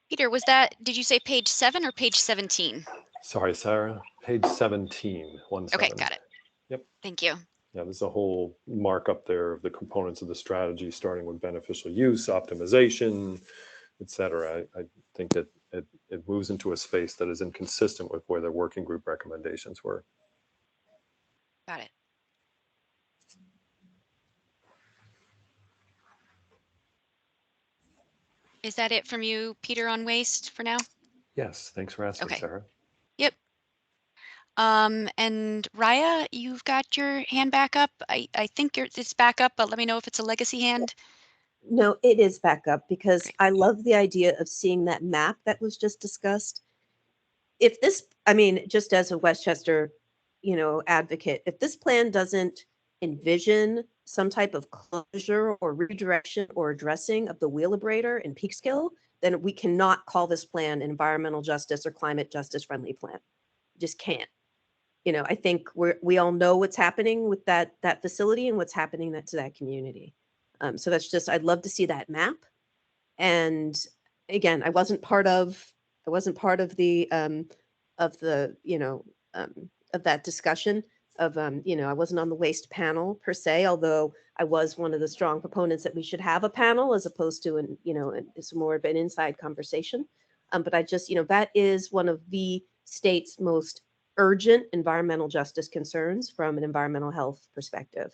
Peter, did you say page 7 or page 17? Sorry, Sarah, page 17. Okay, got it. Yep. Thank you. Yeah, there's a whole markup there of the components of the strategy, starting with beneficial use, optimization, et cetera. I think that it moves into a space that is inconsistent with where the working group recommendations were. Got it. Is that it from you, Peter, on waste for now? Yes, thanks for asking, Sarah. Yep. And Raya, you've got your hand back up. I think it's back up, but let me know if it's a legacy hand. No, it is back up because I love the idea of seeing that map that was just discussed. If this, I mean, just as a Westchester, advocate, if this plan doesn't envision some type of closure or redirection or addressing of the Wheelabrator and Peekskill, then we cannot call this plan an environmental justice or climate justice friendly plan. Just can't. I think we all know what's happening with that facility and what's happening to that community. So that's just, I'd love to see that map. And again, I wasn't part of the of that discussion of, I wasn't on the waste panel per se, although I was one of the strong proponents that we should have a panel as opposed to it's more of an inside conversation. But I just, that is one of the state's most urgent environmental justice concerns from an environmental health perspective.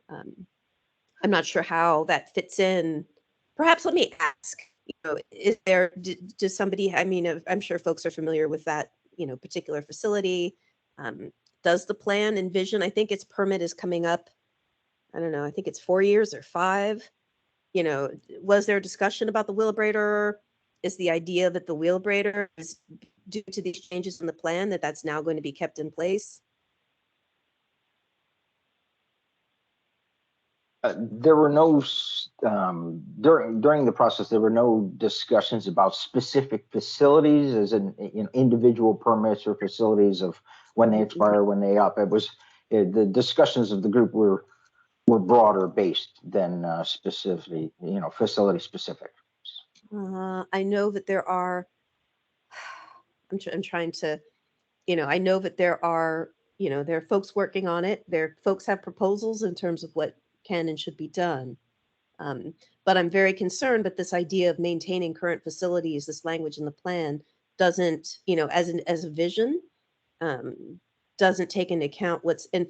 I'm not sure how that fits in. Perhaps let me ask, you know, is there, does somebody, I mean, I'm sure folks are familiar with that, you know, particular facility. Does the plan envision, I think its permit is coming up, I don't know, I think it's 4 years or 5. You know, was there a discussion about the wheelabrator? Is the idea that the wheelabrator is due to these changes in the plan that that's now going to be kept in place? There were no, during the process, there were no discussions about specific facilities as in individual permits or facilities of when they expire, when they up. It was, the discussions of the group were broader based than specifically, facility specific. I know that there are, I'm trying to, I know that there are, there are folks working on it. There, folks have proposals in terms of what can and should be done. But I'm very concerned that this idea of maintaining current facilities, this language in the plan, doesn't, as a vision, doesn't take into account what's, and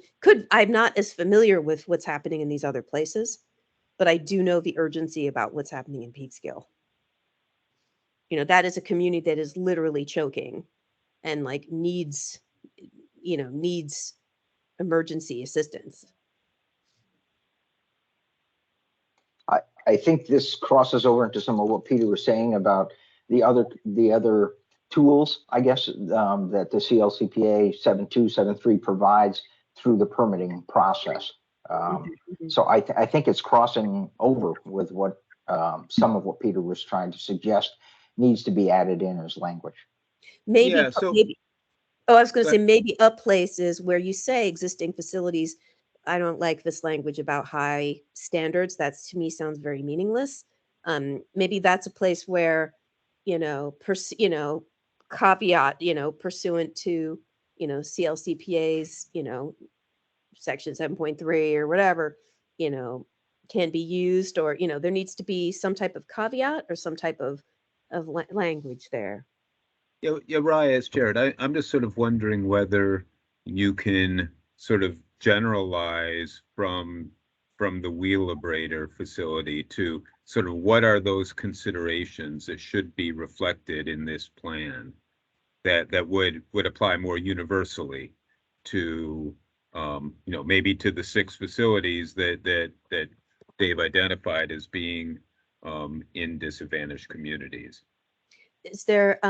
I'm not as familiar with what's happening in these other places, but I do know the urgency about what's happening in Peekskill. That is a community that is literally choking and like needs emergency assistance. I think this crosses over into some of what Peter was saying about the other tools, I guess, that the CLCPA 7273 provides through the permitting process. So I think it's crossing over with what some of what Peter was trying to suggest needs to be added in as language. Maybe, Yeah, so- maybe. Oh, I was going to Go say maybe up places where you say existing facilities. I don't like this language about high standards. That's, to me, sounds very meaningless. Maybe that's a place where, caveat, pursuant to, CLCPA's, section 7.3 or whatever, can be used, or, there needs to be some type of caveat or some type of language there. Yeah, Raya, it's Jared. I'm just sort of wondering whether you can sort of generalize from the Wheelabrator facility to sort of what are those considerations that should be reflected in this plan that would apply more universally to maybe to the 6 facilities that Dave identified as being in disadvantaged communities. Is there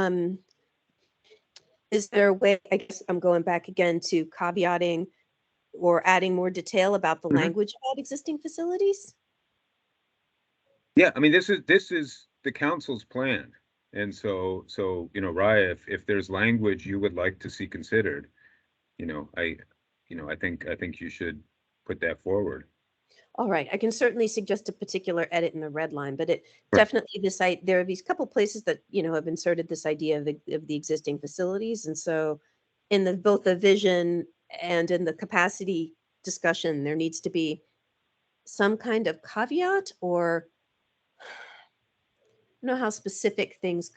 a way, I guess I'm going back again to caveating or adding more detail about the language about existing facilities? Yeah, I mean, this is the council's plan. And so, Raya, if there's language you would like to see considered, I think you should put that forward. All right, I can certainly suggest a particular edit in the red line, but it definitely there are these couple places that, have inserted this idea of the existing facilities. And so in both the vision and in the capacity discussion, there needs to be some kind of caveat, or I don't know how specific things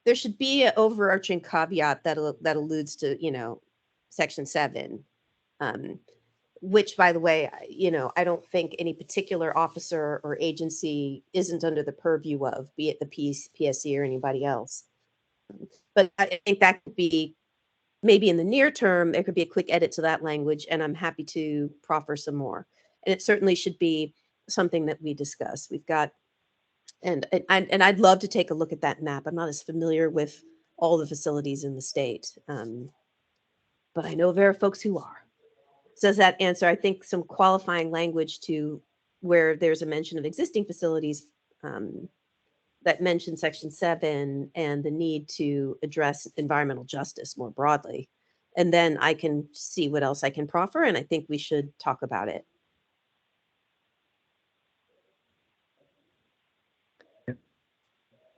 there should be an overarching caveat that alludes to, section 7. Which, by the way, I don't think any particular officer or agency isn't under the purview of, be it the PSC or anybody else. But I think that could be, maybe in the near term, there could be a quick edit to that language, and I'm happy to proffer some more. And it certainly should be something that we discuss. We've got, and I'd love to take a look at that map. I'm not as familiar with all the facilities in the state, but I know there are folks who are. So does that answer, I think, some qualifying language to where there's a mention of existing facilities that mention section 7 and the need to address environmental justice more broadly. And then I can see what else I can proffer, and I think we should talk about it.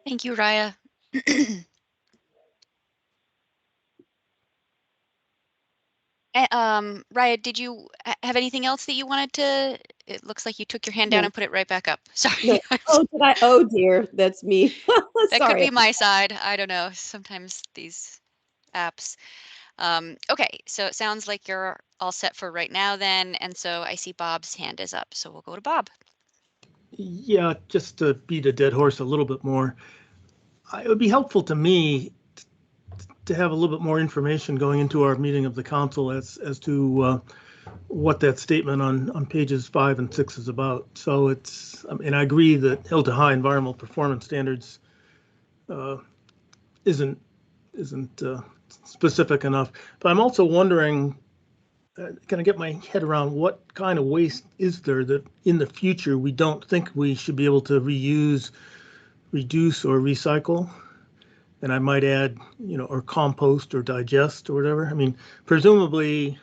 Thank you, Raya. Raya, did you have anything else that you wanted to? It looks like you took your hand down and put it right back up. Sorry. No. Oh, did I? Oh dear, that's me. That could be my side. I don't know. Sometimes these apps. Okay, so it sounds like you're all set for right now then. And so I see Bob's hand is up. So we'll go to Bob. Yeah, just to beat a dead horse a little bit more, it would be helpful to me to have a little bit more information going into our meeting of the council as to what that statement on pages 5 and 6 is about. So it's, I mean, I agree that Hill to High environmental performance standards isn't specific enough, but I'm also wondering, can I get my head around what kind of waste is there that in the future we don't think we should be able to reuse, reduce, or recycle? And I might add, or compost or digest or whatever. I mean, presumably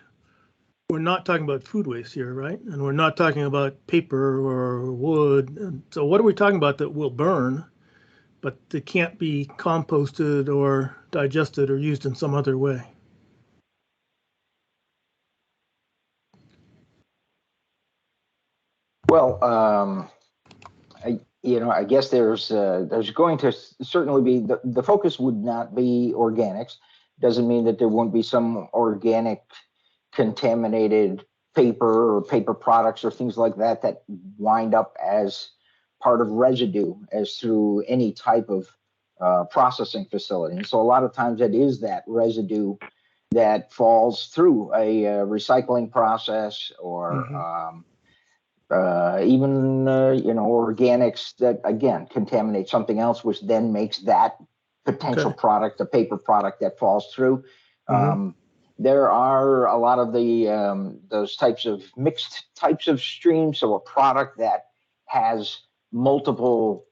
we're not talking about food waste here, right? And we're not talking about paper or wood. And so what are we talking about that will burn, but that can't be composted or digested or used in some other way? Well, I guess there's going to certainly be, the focus would not be organics. Doesn't mean that there won't be some organic contaminated paper or paper products or things like that that wind up as part of residue as through any type of processing facility. And so a lot of times it is that residue that falls through a recycling process or even organics that again contaminate something else, which then makes that potential product a paper product that falls through. There are a lot of the those types of mixed types of streams, so a product that has multiple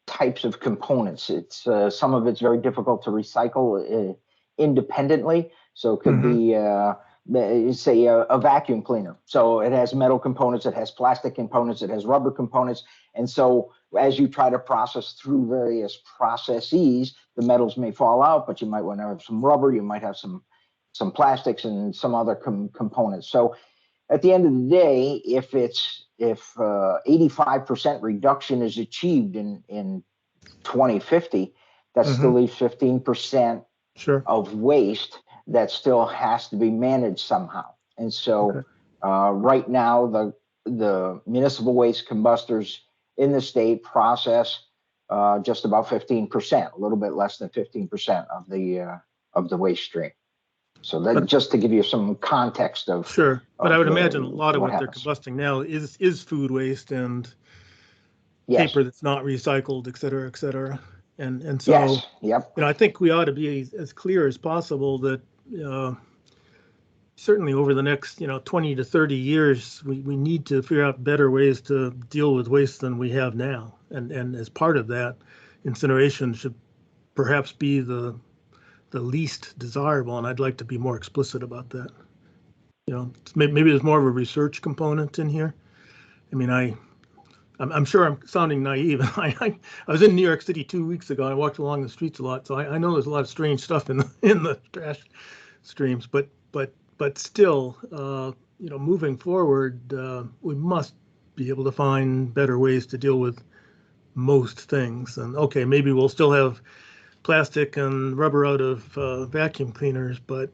types of components. It's some of it's very difficult to recycle independently, so it could be say a vacuum cleaner. So it has metal components, it has plastic components, it has rubber components. And so as you try to process through various processes, the metals may fall out, but you might want to have some rubber, you might have some plastics and some other components. So at the end of the day, if 85% reduction is achieved in 2050, that still leaves 15% of waste that still has to be managed somehow. And so right now, the municipal waste combustors in the state process just about 15%, a little bit less than 15% of the waste stream. So that just to give you some context of but I would imagine a lot of what they're combusting now is food waste and paper that's not recycled, et cetera, et cetera. And so I think we ought to be as clear as possible that certainly over the next 20 to 30 years we need to figure out better ways to deal with waste than we have now. And as part of that, incineration should perhaps be the least desirable, and I'd like to be more explicit about that. Maybe there's more of a research component in here. I mean, I'm sure I'm sounding naive. I was in New York City 2 weeks ago. I walked along the streets a lot, so I know there's a lot of strange stuff in the trash streams. But still, moving forward, we must be able to find better ways to deal with most things. And okay, maybe we'll still have plastic and rubber out of vacuum cleaners, but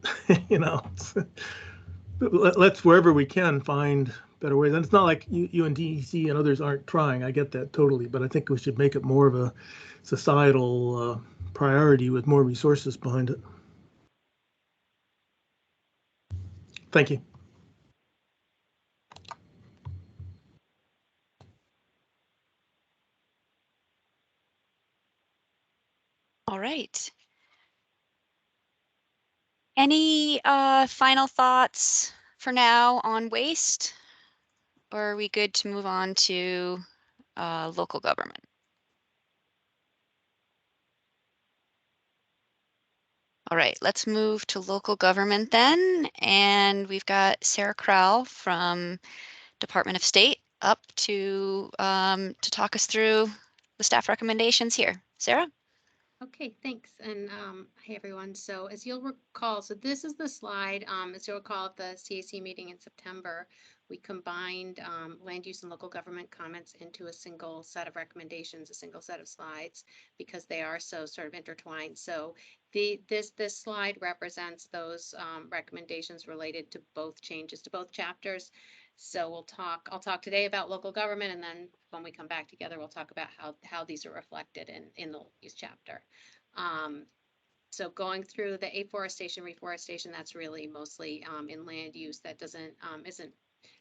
let's wherever we can find better ways. And it's not like UNDEC and others aren't trying. I get that totally, but I think we should make it more of a societal priority with more resources behind it. Thank you. All right. Any final thoughts for now on waste? Or are we good to move on to local government? All right, let's move to local government then. And we've got Sarah Crowell from Department of State up to talk us through the staff recommendations here. Sarah? Okay, thanks. And hey, everyone. So as you'll recall, so this is the slide. As you'll recall at the CAC meeting in September, we combined land use and local government comments into a single set of recommendations, a single set of slides, because they are so sort of intertwined. So this slide represents those recommendations related to both changes to both chapters. So I'll talk today about local government, and then when we come back together, we'll talk about how these are reflected in the use chapter. So going through the afforestation, reforestation, that's really mostly in land use that isn't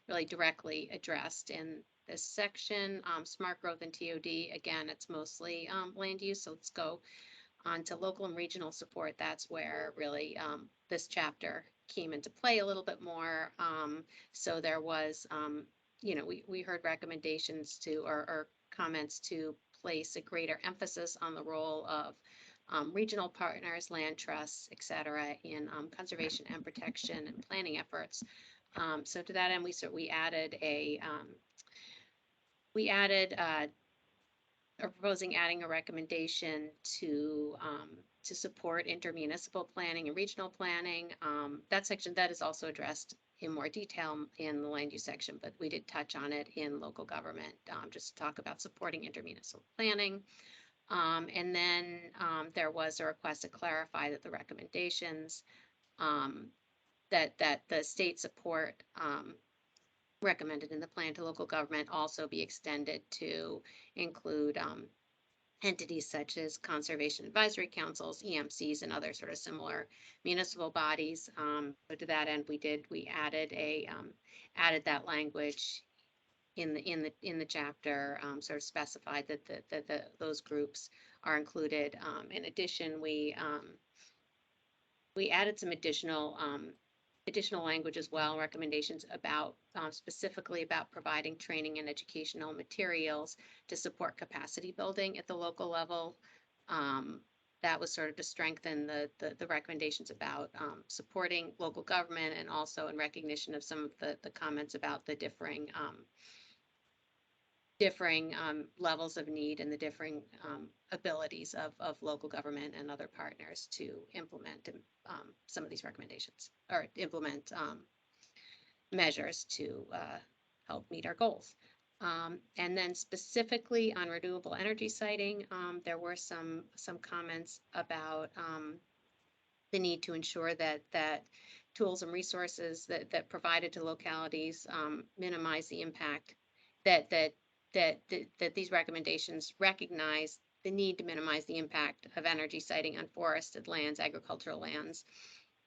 really directly addressed in this section. Smart growth and TOD, again, it's mostly land use. So let's go on to local and regional support. That's where really this chapter came into play a little bit more. So there was, we heard recommendations to or comments to place a greater emphasis on the role of regional partners, land trusts, et cetera, in conservation and protection and planning efforts. So to that end, we added are proposing adding a recommendation to support intermunicipal planning and regional planning. That section that is also addressed in more detail in the land use section, but we did touch on it in local government, just to talk about supporting intermunicipal planning. And then there was a request to clarify that the recommendations that the state support recommended in the plan to local government also be extended to include entities such as conservation advisory councils, EMCs, and other sort of similar municipal bodies. But to that end, we added added that language in the chapter, sort of specified that those groups are included. In addition, we added some additional language as well, recommendations about specifically about providing training and educational materials to support capacity building at the local level. That was sort of to strengthen the recommendations about supporting local government, and also in recognition of some of the comments about the differing levels of need and the differing abilities of local government and other partners to implement some of these recommendations, or implement measures to help meet our goals. And then specifically on renewable energy siting, there were some comments about the need to ensure that tools and resources that provided to localities minimize the impact that these recommendations recognize the need to minimize the impact of energy siting on forested lands, agricultural lands,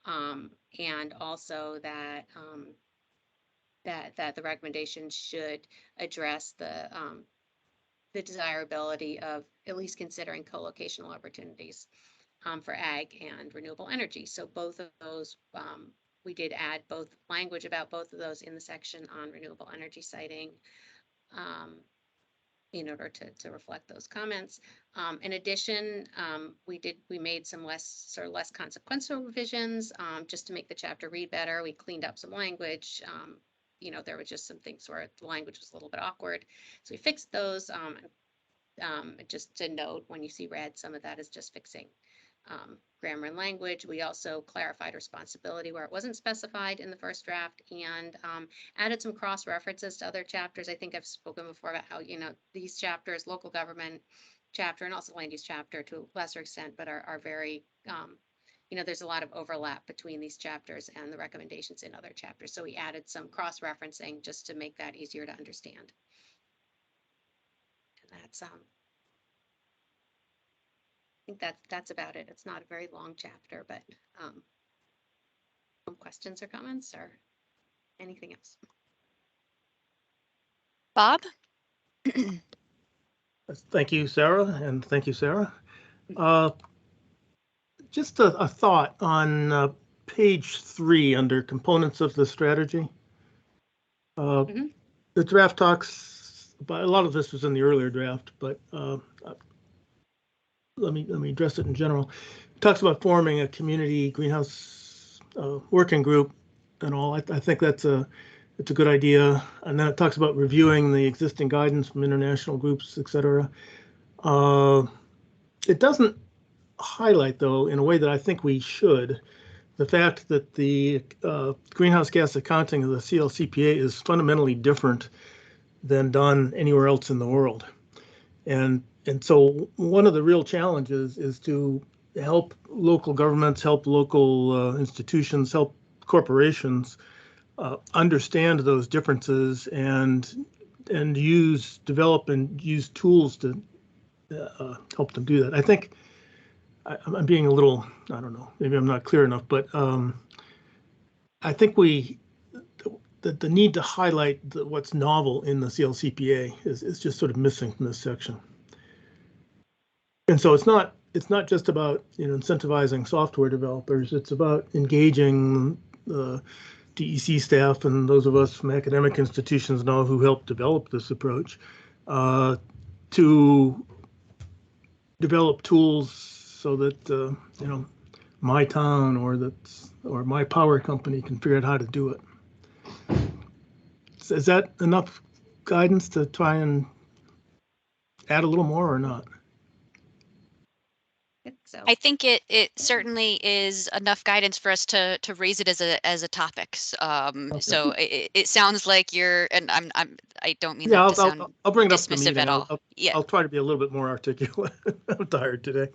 and also that the recommendations should address the desirability of at least considering co-locational opportunities for ag and renewable energy. So both of those, we did add both language about both of those in the section on renewable energy siting, in order to reflect those comments. In addition, we made some less consequential revisions just to make the chapter read better. We cleaned up some language. There were just some things where the language was a little bit awkward, so we fixed those. Just to note, when you see red, some of that is just fixing grammar and language. We also clarified responsibility where it wasn't specified in the first draft, and added some cross references to other chapters. I think I've spoken before about how, these chapters, local government chapter and also land use chapter to a lesser extent, but are very, there's a lot of overlap between these chapters and the recommendations in other chapters. So we added some cross referencing just to make that easier to understand. And that's, I think that's about it. It's not a very long chapter, but some questions or comments or anything else? Bob? Thank you, Sarah, and thank you, Sarah. Just a thought on page 3 under components of the strategy. The draft talks about, a lot of this was in the earlier draft, but let me address it in general. It talks about forming a community greenhouse working group and all. I think it's a good idea. And then it talks about reviewing the existing guidance from international groups, etc. It doesn't highlight, though, in a way that I think we should, the fact that the greenhouse gas accounting of the CLCPA is fundamentally different than done anywhere else in the world. And so one of the real challenges is to help local governments, help local institutions, help corporations understand those differences and develop and use tools to help them do that. I think I'm being a little, I don't know, maybe I'm not clear enough, but I think the need to highlight what's novel in the CLCPA is just sort of missing from this section. And so it's not just about, incentivizing software developers. It's about engaging the DEC staff and those of us from academic institutions now who helped develop this approach to develop tools so that my town or my power company can figure out how to do it. Is that enough guidance to try and add a little more or not? So I think it certainly is enough guidance for us to raise it as a topic. So it sounds like you're, and I don't mean that to sound I'll bring it up at the dismissive meeting. at all. I'll try to be a little bit more articulate. I'm tired today.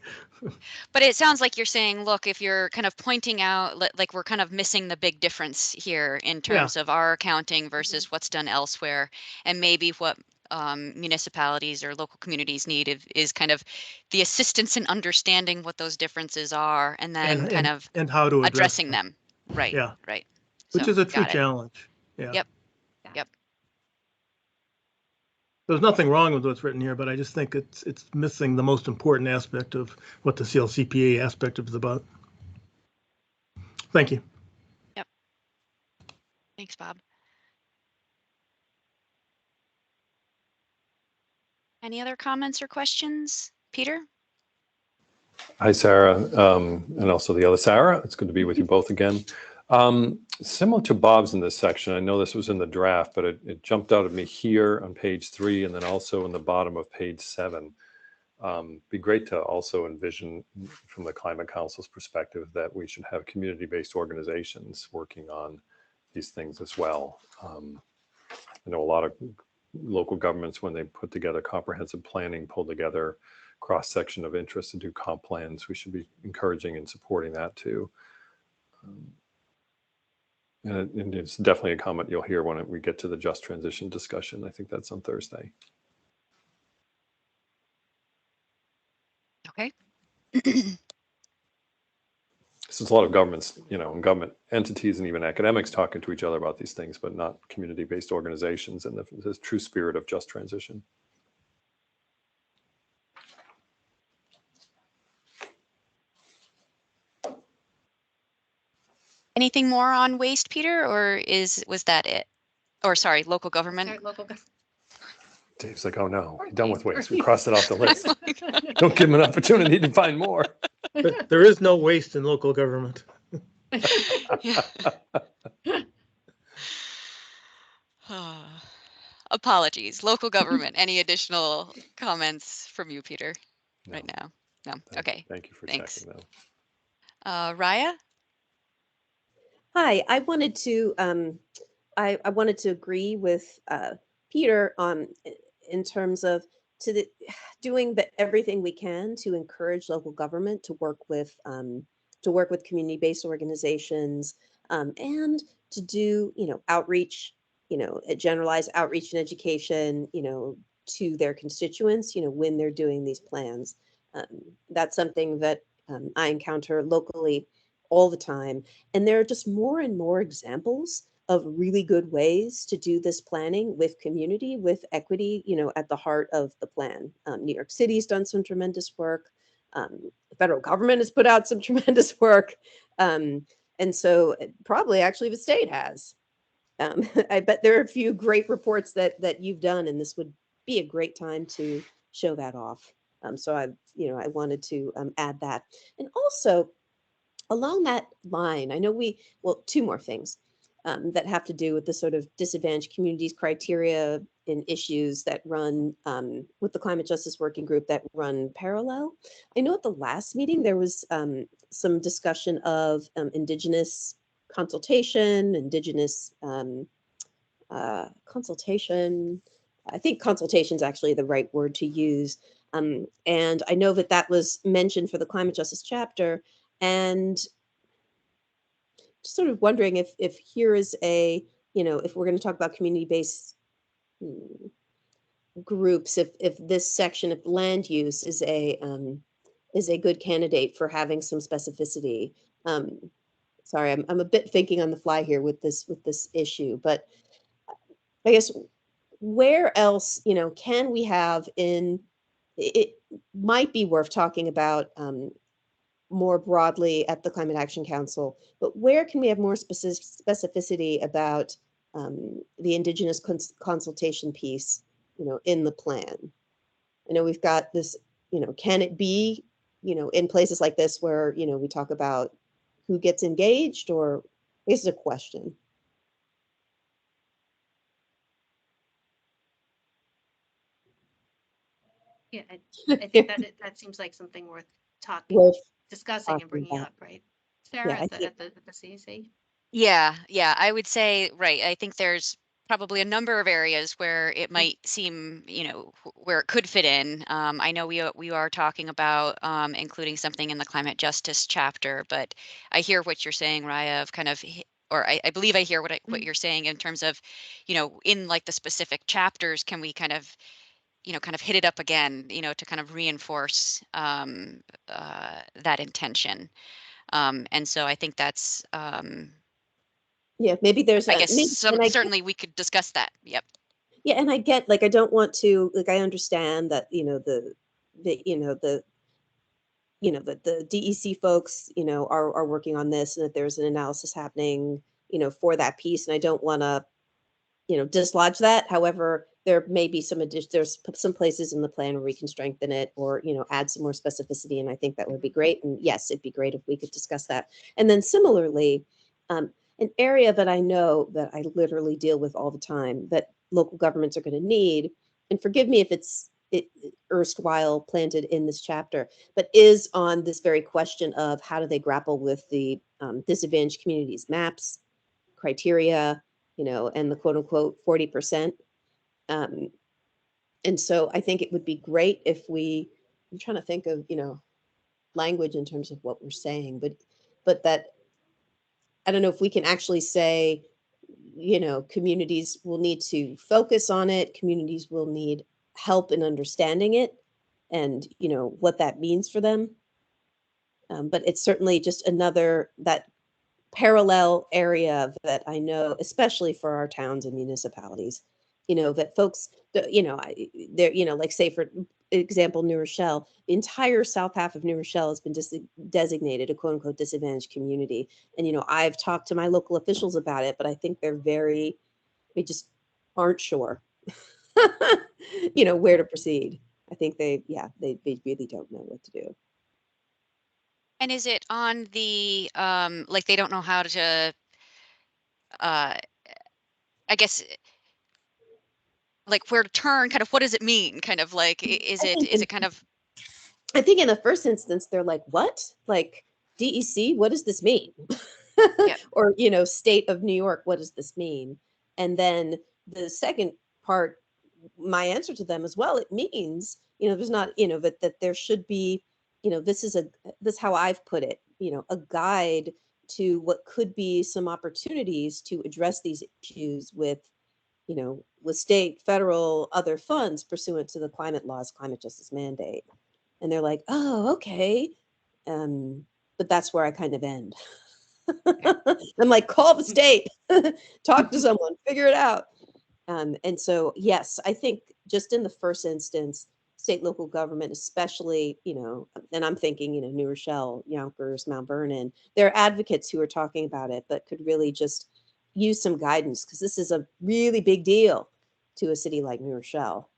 But it sounds like you're saying, look, if you're kind of pointing out, like we're kind of missing the big difference here in terms of our accounting versus what's done elsewhere, and maybe what municipalities or local communities need is kind of the assistance in understanding what those differences are, and then and how to addressing them. Right. Yeah. Right. Which So, is a true got it. challenge. Yeah. Yep. There's nothing wrong with what's written here, but I just think it's missing the most important aspect of what the CLCPA aspect is about. Thank you. Yep. Thanks, Bob. Any other comments or questions? Peter? Hi, Sarah, and also the other Sarah. It's good to be with you both again. Similar to Bob's in this section, I know this was in the draft, but it jumped out at me here on page 3 and then also in the bottom of page 7. Be great to also envision from the Climate Council's perspective that we should have community-based organizations working on these things as well. I know a lot of local governments, when they put together comprehensive planning, pull together cross-section of interest to do comp plans. We should be encouraging and supporting that too. And it's definitely a comment you'll hear when we get to the just transition discussion. I think that's on Thursday. Okay. There's a lot of governments, and government entities and even academics talking to each other about these things, but not community-based organizations in the true spirit of just transition. Anything more on waste, Peter, or was that it? Or sorry, local government. Sorry, local government. Dave's like, oh no, we're done with waste. We crossed it off the list. Don't give him an opportunity to find more. But there is no waste in local government. Apologies, local government. Any additional comments from you, Peter, right now? No. Okay. Thank you for Thanks. checking though. Raya? Hi, I wanted to I wanted to agree with Peter in terms of doing everything we can to encourage local government to work with community-based organizations and to do outreach, generalized outreach and education, to their constituents, when they're doing these plans. That's something that I encounter locally all the time. And there are just more and more examples of really good ways to do this planning with community, with equity, at the heart of the plan. New York City's done some tremendous work. The federal government has put out some tremendous work. And so probably actually the state has. I bet there are a few great reports that you've done, and this would be a great time to show that off. So I wanted to add that. And also, along that line, I know two more things that have to do with the sort of disadvantaged communities criteria and issues that run with the Climate Justice Working Group that run parallel. I know at the last meeting, there was some discussion of Indigenous consultation, Indigenous consultation. I think consultation is actually the right word to use. And I know that was mentioned for the Climate Justice chapter. And just sort of wondering if here is a, if we're going to talk about community-based groups, if this section of land use is a good candidate for having some specificity. Sorry, I'm a bit thinking on the fly here with this issue, but I guess where else, can we have it might be worth talking about more broadly at the Climate Action Council, but where can we have more specificity about the Indigenous consultation piece, in the plan? I know we've got this, can it be, in places like this where, we talk about who gets engaged, or this is a question. Yeah, I think that seems like something worth discussing and bringing up, right? Sarah, Yeah, at the CAC? Yeah, I would say, right. I think there's probably a number of areas where it might seem, where it could fit in. I know we are talking about including something in the climate justice chapter, but I hear what you're saying, Raya, of kind of, or I believe I hear what you're saying in terms of, in like the specific chapters, can we kind of hit it up again, to kind of reinforce that intention. And so I think that's, yeah, maybe there's I guess and certainly we could discuss that. Yep. Yeah, and I get, like, I don't want to, like, I understand that, the the DEC folks, are working on this, and that there's an analysis happening, for that piece, and I don't want to, dislodge that. However, there may be there's some places in the plan where we can strengthen it, or, add some more specificity, and I think that would be great. And yes, it'd be great if we could discuss that. And then similarly, an area that I know that I literally deal with all the time that local governments are going to need, and forgive me if it's erstwhile planted in this chapter, but is on this very question of how do they grapple with the disadvantaged communities maps, criteria, and the quote unquote 40%. And so I think it would be great if I'm trying to think of, language in terms of what we're saying, but that, I don't know if we can actually say, communities will need to focus on it. Communities will need help in understanding it and, what that means for them. But it's certainly just that parallel area that I know, especially for our towns and municipalities, that folks, like, say, for example, New Rochelle, the entire south half of New Rochelle has been designated a quote unquote disadvantaged community. And, I've talked to my local officials about it, but I think they just aren't sure, where to proceed. I think they really don't know what to do. And is it on the, like, they don't know how to, I guess, like, where to turn, kind of, what does it mean? Kind of like, is it kind of, I think in the first instance, they're like, what? Like, DEC, what does this mean? yeah, Or, state of New York, what does this mean? And then the second part, my answer to them as well, it means, there's not, that there should be, this is how I've put it, a guide to what could be some opportunities to address these issues with state, federal, other funds pursuant to the climate laws, climate justice mandate. And they're like, oh, okay. But that's where I kind of end. I'm like, call the state, talk to someone, figure it out. And so, yes, I think just in the first instance, state, local government, especially, and I'm thinking, New Rochelle, Yonkers, Mount Vernon, there are advocates who are talking about it, but could really just use some guidance, because this is a really big deal to a city like New Rochelle.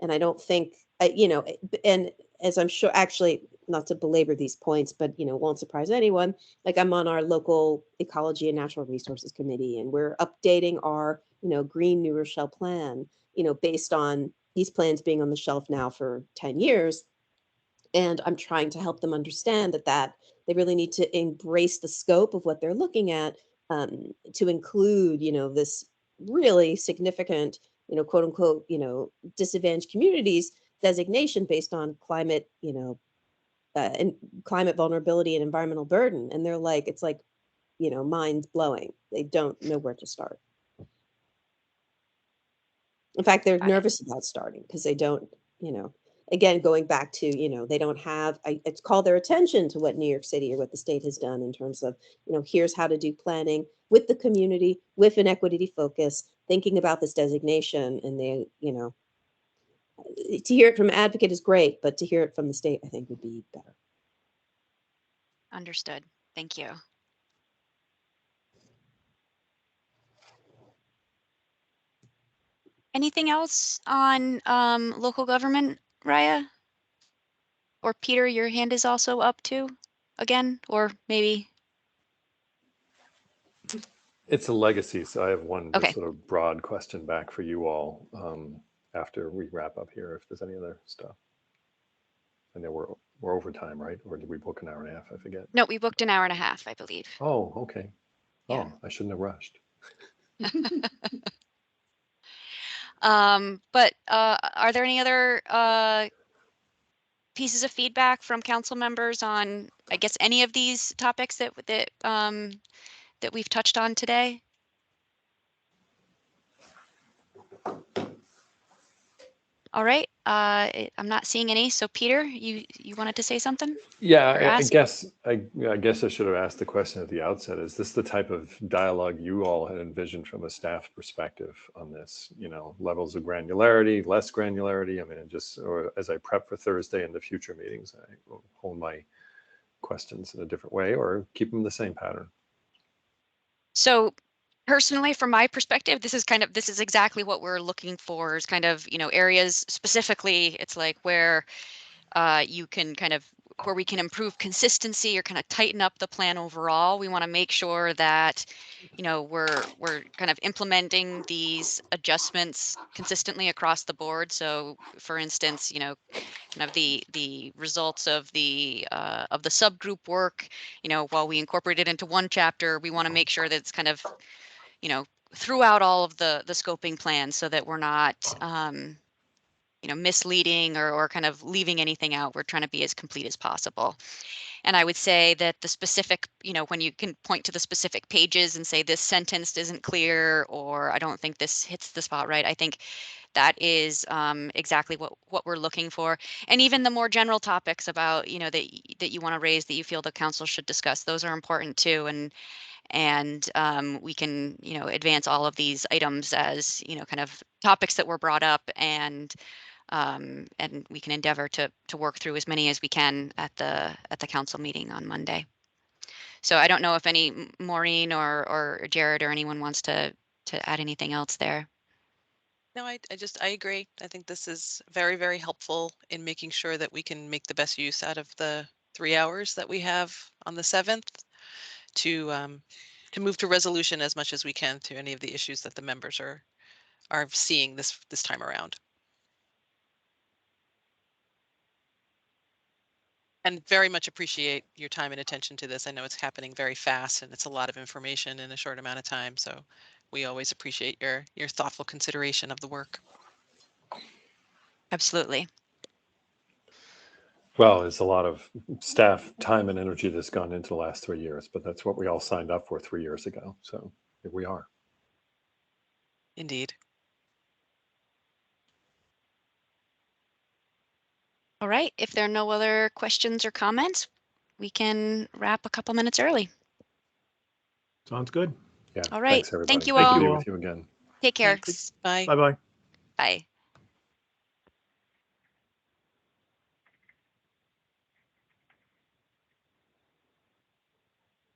And I don't think, and as I'm sure, actually, not to belabor these points, but, won't surprise anyone, like, I'm on our local ecology and natural resources committee, and we're updating our, Green New Rochelle plan, based on these plans being on the shelf now for 10 years. And I'm trying to help them understand that they really need to embrace the scope of what they're looking at, to include, this really significant, quote unquote, disadvantaged communities designation based on climate, and climate vulnerability and environmental burden. And they're like, it's like, mind blowing. They don't know where to start. In fact, they're Got it. nervous about starting because they don't, again, going back to, they don't have, it's called their attention to what New York City or what the state has done in terms of, here's how to do planning with the community, with an equity focus, thinking about this designation. And they, to hear it from an advocate is great, but to hear it from the state, I think would be better. Understood. Thank you. Anything else on local government, Raya? Or Peter, your hand is also up too, again, or maybe? It's a legacy, so I have one Okay. just sort of broad question back for you all after we wrap up here, if there's any other stuff. I know we're over time, right? Or did we book an hour and a half? I forget. No, we booked an hour and a half, I believe. Oh, okay. Yeah. Oh, I shouldn't have rushed. But are there any other pieces of feedback from council members on, I guess, any of these topics that we've touched on today? All right. I'm not seeing any. So Peter, you wanted to say something? Yeah, I guess I should have asked the question at the outset. Is this the type of dialogue you all had envisioned from a staff perspective on this? Levels of granularity, less granularity. I mean, or as I prep for Thursday and the future meetings, I will hold my questions in a different way or keep them the same pattern. So personally, from my perspective, this is exactly what we're looking for, is kind of, areas specifically. It's like where where we can improve consistency or kind of tighten up the plan overall. We want to make sure that, we're kind of implementing these adjustments consistently across the board. So for instance, kind of the results of the subgroup work, while we incorporate it into one chapter, we want to make sure that it's kind of, throughout all of the scoping plans, so that we're not misleading or kind of leaving anything out. We're trying to be as complete as possible. And I would say that the specific, when you can point to the specific pages and say this sentence isn't clear, or I don't think this hits the spot right, I think that is exactly what we're looking for. And even the more general topics about, that you want to raise, that you feel the council should discuss, those are important too. And we can, advance all of these items as, kind of topics that were brought up, and we can endeavor to work through as many as we can at the council meeting on Monday. So I don't know if any Maureen or Jared or anyone wants to add anything else there. No, I agree. I think this is very, very helpful in making sure that we can make the best use out of the 3 hours that we have on the 7th to move to resolution as much as we can to any of the issues that the members are seeing this time around. And very much appreciate your time and attention to this. I know it's happening very fast and it's a lot of information in a short amount of time. So we always appreciate your thoughtful consideration of the work. Absolutely. Well, it's a lot of staff time and energy that's gone into the last 3 years, but that's what we all signed up for 3 years ago. So here we are. Indeed. All right. If there are no other questions or comments, we can wrap a couple minutes early. Sounds good. Yeah. All right. Thanks, everybody. Thank you Good to all. be with you again. Take care. Thanks. Bye. Bye-bye. Bye.